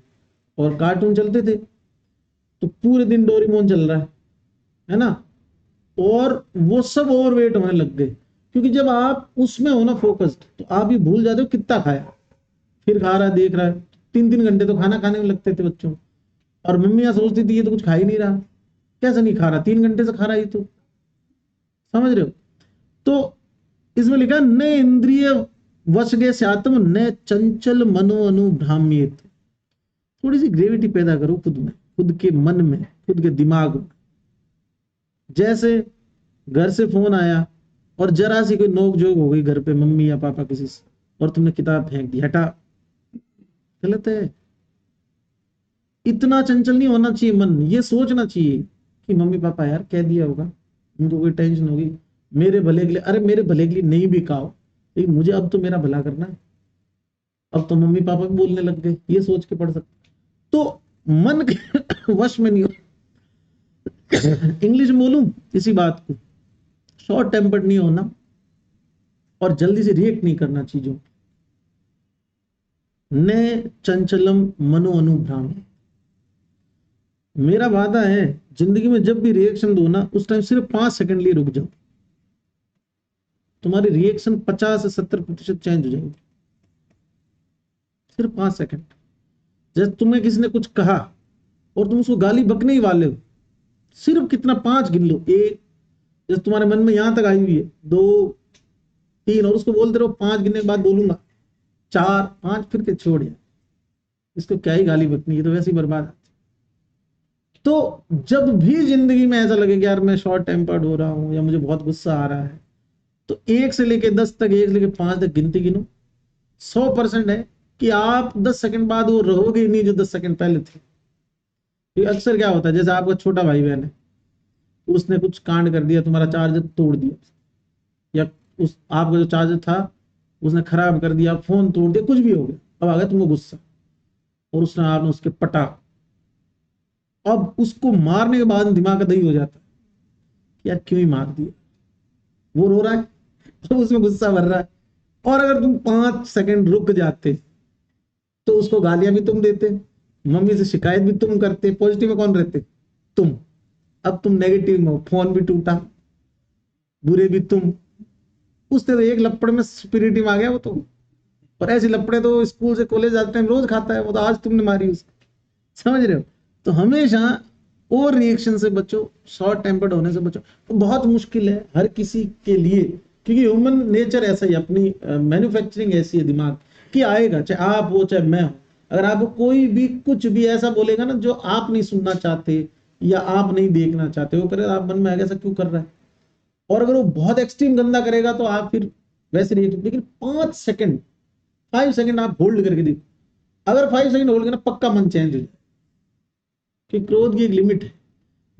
और कार्टून चलते थे, तो पूरे दिन डोरेमोन चल रहा है ना? और वो सब ओवरवेट होने लग गए, क्योंकि जब आप उसमें हो ना फोकस्ड तो आप ये भूल जाते हो कितना खाया, फिर खा रहा है, देख रहा है। 3-3 घंटे तो खाना खाने में लगते थे बच्चों, और मम्मियां सोचती थी ये तो कुछ खा ही नहीं रहा, कैसे नहीं खा रहा, 3 घंटे से खा रहा है तो, समझ रहे हो? तो इसमें लिखा न इंद्रिय वश गए स्यात्म न चंचल मनो अनुभ्राम्येत। थोड़ी सी ग्रेविटी पैदा करो खुद में, खुद के मन में, खुद के दिमाग में। जैसे घर से फोन आया और जरा सी कोई नोक जोक हो गई घर पे मम्मी या पापा किसी से, और तुमने किताब फेंक दी, हटा, गलत है। इतना चंचल नहीं होना चाहिए मन, ये सोचना चाहिए कि मम्मी पापा यार कह दिया होगा, उनको कोई टेंशन होगी, मेरे भले के लिए, अरे मेरे भले के लिए नहीं भी कहो, लेकिन मुझे अब तो मेरा भला करना है। अब तो मम्मी पापा भी बोलने लग गए, ये सोच के पढ़ सकते। तो मन के वश में नहीं हो। इंग्लिश में बोलूं इसी बात को, शॉर्ट टेम्पर्ड नहीं होना और जल्दी से रिएक्ट नहीं करना चीजों। न चंचलम मनो अनुभ्राम। मेरा वादा है जिंदगी में जब भी रिएक्शन दो ना, उस टाइम सिर्फ 5 सेकंड लिए रुक जाओ, तुम्हारी रिएक्शन 50 से 70% चेंज हो जाएगी, सिर्फ 5 सेकंड। जैसे तुम्हें किसी ने कुछ कहा और तुम उसको गाली बकने ही वाले हो, सिर्फ कितना 5 गिन लो। 1, जैसे तुम्हारे मन में यहां तक आई हुई है, 2, 3, और उसको बोलते रहो 5 गिनने के बाद बोलूंगा, 4, 5, फिर के छोड़ यार, इसको क्या ही गाली बकनी, है तो वैसे ही बर्बाद। तो जब भी जिंदगी में ऐसा लगे कि यार मैं शॉर्ट टेम्पर्ड हो रहा हूं या मुझे बहुत गुस्सा आ रहा है, तो 1 से लेके 10 तक, 1 से लेके 5 तक गिनती गिनो। 100% है कि आप 10 सेकंड बाद वो रहोगे ही नहीं जो 10 सेकंड पहले थे। ये अक्सर क्या होता है, जैसे आपका छोटा भाई बहन है, उसने कुछ कांड कर दिया, तुम्हारा चार्जर तोड़ दिया, या उस आपका जो चार्जर था उसने खराब कर दिया, फोन तोड़ दिया, कुछ भी हो गया, अब आ गया तुमको गुस्सा और उसने आपने उसके पटा। अब उसको मारने के बाद दिमाग का दही हो जाता है कि यार क्यों ही मार दिया, वो रो रहा है, अब उसमें गुस्सा भर रहा है। और अगर तुम 5 सेकंड रुक जाते तो उसको गालियां भी तुम देते, मम्मी से शिकायत भी तुम करते, पॉजिटिव में कौन रहते? तुम। अब तुम नेगेटिव में हो, फोन भी टूटा, बुरे भी तुम। उसने तो एक लपड़ में स्पिरिट आ गया वो तो। और ऐसे लपड़े तो स्कूल से कॉलेज जाते टाइम रोज खाता है वो, तो आज तुमने मारी उसको। समझ रहे हो? तो हमेशा ओवर रिएक्शन से बचो, शॉर्ट टेम्पर्ड होने से बचो। तो बहुत मुश्किल है हर किसी के लिए, क्योंकि ह्यूमन नेचर ऐसा ही, अपनी मैन्युफैक्चरिंग ऐसी है दिमाग कि आएगा, चाहे आप हो चाहे मैं हो। अगर आपको कोई भी कुछ भी ऐसा बोलेगा ना जो आप नहीं सुनना चाहते या आप नहीं देखना चाहते, वो करेगा, आप मन में आएगा ऐसा क्यों कर रहा है। और अगर वो बहुत एक्सट्रीम गंदा करेगा तो आप फिर वैसे रिएक्ट। लेकिन 5 सेकंड, 5 सेकंड आप होल्ड करके देखो, अगर 5 सेकंड होल्ड करना पक्का मन चेंज हो जाए। कि क्रोध की एक लिमिट है,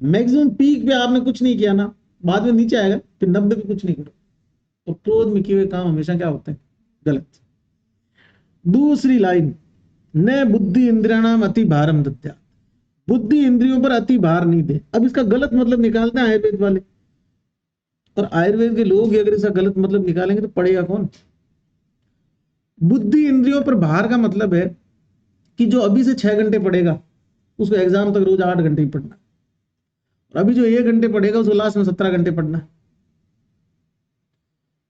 मैक्सिमम पीक पे आपने कुछ नहीं किया ना, बाद में नीचे आएगा, फिर 90 पे कुछ नहीं करो। तो क्रोध में किए हुए काम हमेशा क्या होते हैं? गलत। दूसरी लाइन, न बुद्धि इंद्रियाणाम अति भारम दद्या, बुद्धि इंद्रियों पर अति भार नहीं दे। अब इसका गलत मतलब निकालते हैं आयुर्वेद वाले, और आयुर्वेद के लोग अगर इसका गलत मतलब निकालेंगे तो पढ़ेगा कौन? बुद्धि इंद्रियों पर भार का मतलब है कि जो अभी से 6 घंटे पढ़ेगा उसको एग्जाम तक रोज 8 घंटे ही पढ़ना, और अभी जो 1 घंटे पढ़ेगा उसको लास्ट में 17 घंटे पढ़ना।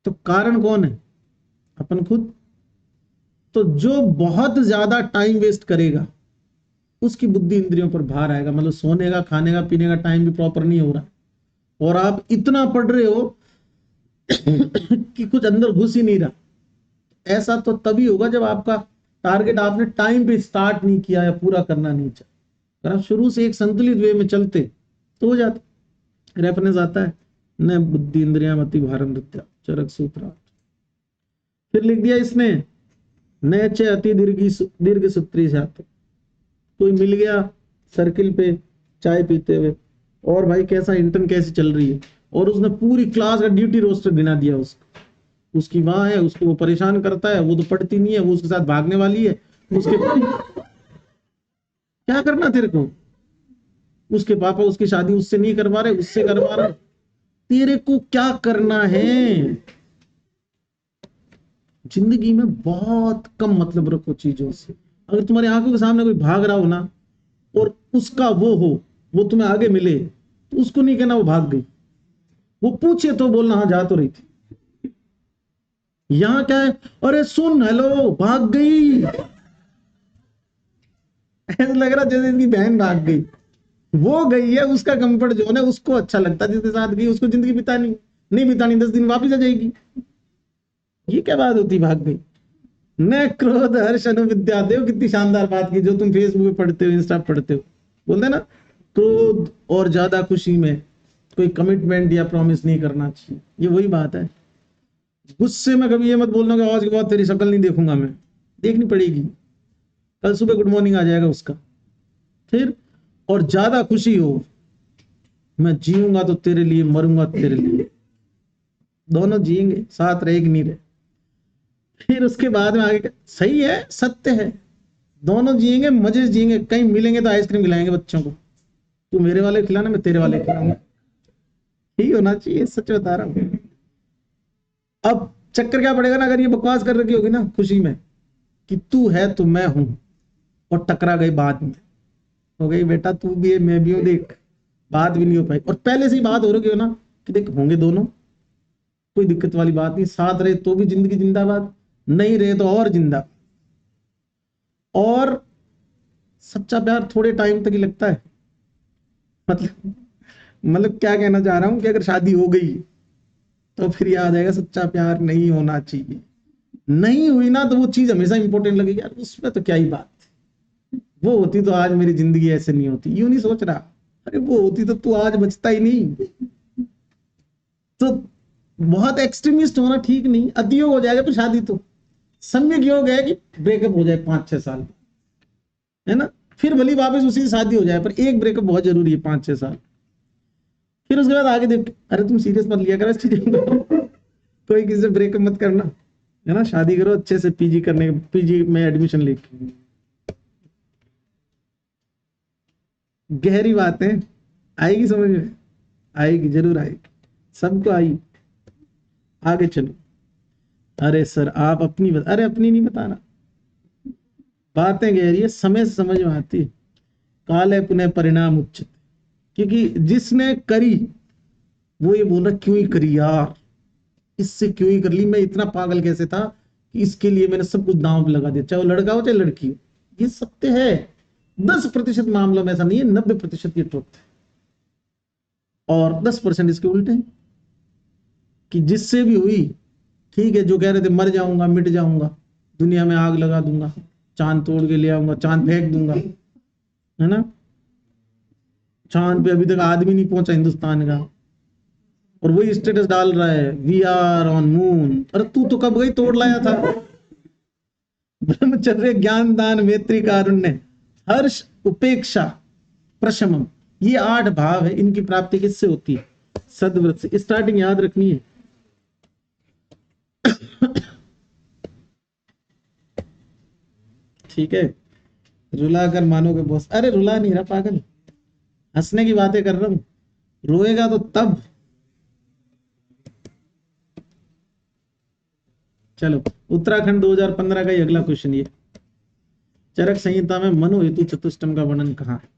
तो कारण कौन है? अपन खुद। तो जो बहुत ज्यादा टाइम वेस्ट करेगा उसकी बुद्धि इंद्रियों पर भार आएगा। मतलब सोने का, खाने का, पीने का टाइम भी प्रॉपर नहीं हो रहा, और आप इतना पढ़ रहे हो कि कुछ अंदर घुस ही नहीं रहा। ऐसा तो तभी होगा जब आपका टारगेट आपने टाइम पे स्टार्ट नहीं किया या पूरा करना नहीं चाहा। अगर आप शुरू से एक संतुलित वे में चलते तो हो जाता। रेफरेंस आता है, न बुद्धि इंद्रिया मति भारम दृत्या चरक सूत्र। फिर लिख दिया इसने, न च अति दीर्घ सूत्री से आते। कोई मिल गया सर्किल पे चाय पीते हुए, और भाई कैसा इंटर्न कैसी चल रही है, और उसने पूरी क्लास का ड्यूटी रोस्टर गिना दिया उसको। उसकी माँ है, उसको वो परेशान करता है, वो तो पढ़ती नहीं है, वो उसके साथ भागने वाली है। उसके क्या करना तेरे को? उसके पापा उसकी शादी उससे नहीं करवा रहे, उससे करवा रहे। तेरे को क्या करना है? जिंदगी में बहुत कम मतलब रखो चीजों से। अगर तुम्हारी आंखों के सामने कोई भाग रहा हो ना, और उसका वो हो, वो तुम्हें आगे मिले, तो उसको नहीं कहना वो भाग गई। वो पूछे तो बोलना हाँ जा तो रही थी। यहां क्या है? अरे सुन, हेलो, भाग गई। ऐसा लग रहा जैसे इनकी बहन भाग गई। वो गई है, उसका कंफर्ट जोन है, उसको अच्छा लगता है जिसके साथ गई, उसको जिंदगी बितानी नहीं बितानी, 10 दिन वापिस आ जाएगी। ये क्या बात होती भाग गई? न क्रोध हर्ष अनुविद्या। देखो कितनी शानदार बात की, जो तुम फेसबुक पे पढ़ते हो, इंस्टा पढ़ते हो, बोलते ना क्रोध और ज्यादा खुशी में कोई कमिटमेंट या प्रॉमिस नहीं करना चाहिए। ये वही बात है। गुस्से में कभी ये मत बोलना कि आज के बाद तेरी शक्ल नहीं देखूंगा मैं। देखनी पड़ेगी, कल सुबह गुड मॉर्निंग आ जाएगा उसका। फिर और ज्यादा खुशी हो, मैं जीऊंगा तो तेरे लिए, मरूंगा तेरे लिए। दोनों जिएंगे, साथ रहे कि नहीं रहे। फिर उसके बाद में आगे सही है, सत्य है, दोनों जिएंगे, मजे से जिएंगे। कहीं मिलेंगे तो आइसक्रीम खिलाएंगे बच्चों को, तू मेरे वाले खिलाना, मैं तेरे वाले खिलाऊंगा। यही होना चाहिए, सच बता रहा हूँ। अब चक्कर क्या पड़ेगा ना, अगर ये बकवास कर रखी होगी ना खुशी में कि तू है तो मैं हूं, और टकरा गई बाद में, हो गई बेटा तू भी है मैं भी हूं, देख बात भी नहीं हो पाई। और पहले से ही बात हो रही हो ना कि देख होंगे दोनों, कोई दिक्कत वाली बात नहीं, साथ रहे तो भी जिंदगी जिंदाबाद, नहीं रहे तो और जिंदा। और सच्चा प्यार थोड़े टाइम तक ही लगता है। मतलब क्या कहना चाह रहा हूं कि अगर शादी हो गई तो फिर याद आएगा सच्चा प्यार नहीं होना चाहिए। नहीं हुई ना तो वो चीज हमेशा इंपॉर्टेंट लगेगी, यार उसमें तो क्या ही बात, वो होती तो आज मेरी जिंदगी ऐसे नहीं होती। यूं नहीं सोच रहा, अरे वो होती तो तू आज बचता ही नहीं। तो बहुत एक्सट्रीमिस्ट होना ठीक नहीं, अतियोग हो जाएगा तो शादी तो सम्यक योग है कि ब्रेकअप हो जाए 5-6 साल, है ना। फिर भली वापस उसी से शादी हो जाए, पर एक ब्रेकअप बहुत जरूरी है, 5-6 साल। फिर उसके बाद आगे देख, अरे तुम सीरियस मत लिया कर इस चीज को। कोई किसी से ब्रेकअप मत करना, है ना। शादी करो अच्छे से, पीजी करने, पीजी में एडमिशन लेके। गहरी बातें आएगी समझ में, आएगी, जरूर आएगी, सबको आई। आगे चलो। अरे सर आप अपनी अरे अपनी नहीं बताना, बातें गहरी है, समय से समझ में आती है। काले पुनः परिणाम उचित, क्योंकि जिसने करी वो ये बोल रहा क्यों ही करी यार, इससे क्यों ही कर ली, मैं इतना पागल कैसे था कि इसके लिए मैंने सब कुछ दांव पे लगा दिया, चाहे वो लड़का हो चाहे लड़की हो। ये सत्य है, 10% मामलों में ऐसा नहीं है, 90% ये ट्रुथ है। और 10% इसके उल्टे हैं कि जिससे भी हुई ठीक है, जो कह रहे थे मर जाऊंगा मिट जाऊंगा, दुनिया में आग लगा दूंगा, चांद तोड़ के ले आऊंगा, चांद फेंक दूंगा, है ना, चांद पे अभी तक आदमी नहीं पहुंचा हिंदुस्तान का, और वही स्टेटस डाल रहा है वी आर ऑन मून। अरे तू तो कब गई तोड़ लाया था। ब्रह्मचर्य, ज्ञान, दान, मैत्री, कारुण्य, हर्ष, उपेक्षा, प्रशमन, ये 8 भाव है, इनकी प्राप्ति किससे होती है? सद्व्रत से। स्टार्टिंग याद रखनी है। ठीक है, रुला कर मानोगे बॉस, अरे रुला नहीं रहा पागल, हंसने की बातें कर रहा हूं, रोएगा तो तब। चलो, उत्तराखंड 2015 का ही अगला क्वेश्चन ये, चरक संहिता में मनु हेतु चतुष्टयम का वर्णन कहाँ है?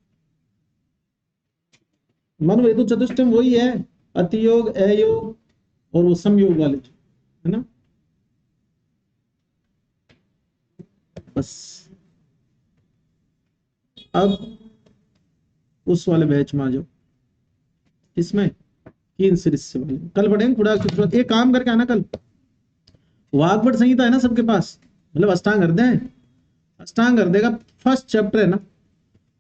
मनु हेतु चतुष्टयम वही है, अतियोग, अयोग और वो संयोग वाले, है ना। बस अब उस वाले बैच में आ जाओ, इसमें 3 सीरीज से वाले कल पढ़ेंगे खुदा की शुरुआत। एक काम करके आना कल, वाग्भट संहिता है ना सबके पास, मतलब अष्टांग हृदय है, अष्टांग हृदय का फर्स्ट चैप्टर है ना,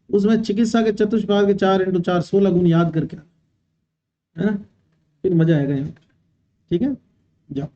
उसमें चिकित्सा के चतुष्पाद के 4 × 4 16 गुण याद करके, है ना, फिर मजा आएगा यहाँ। ठीक है, जाओ।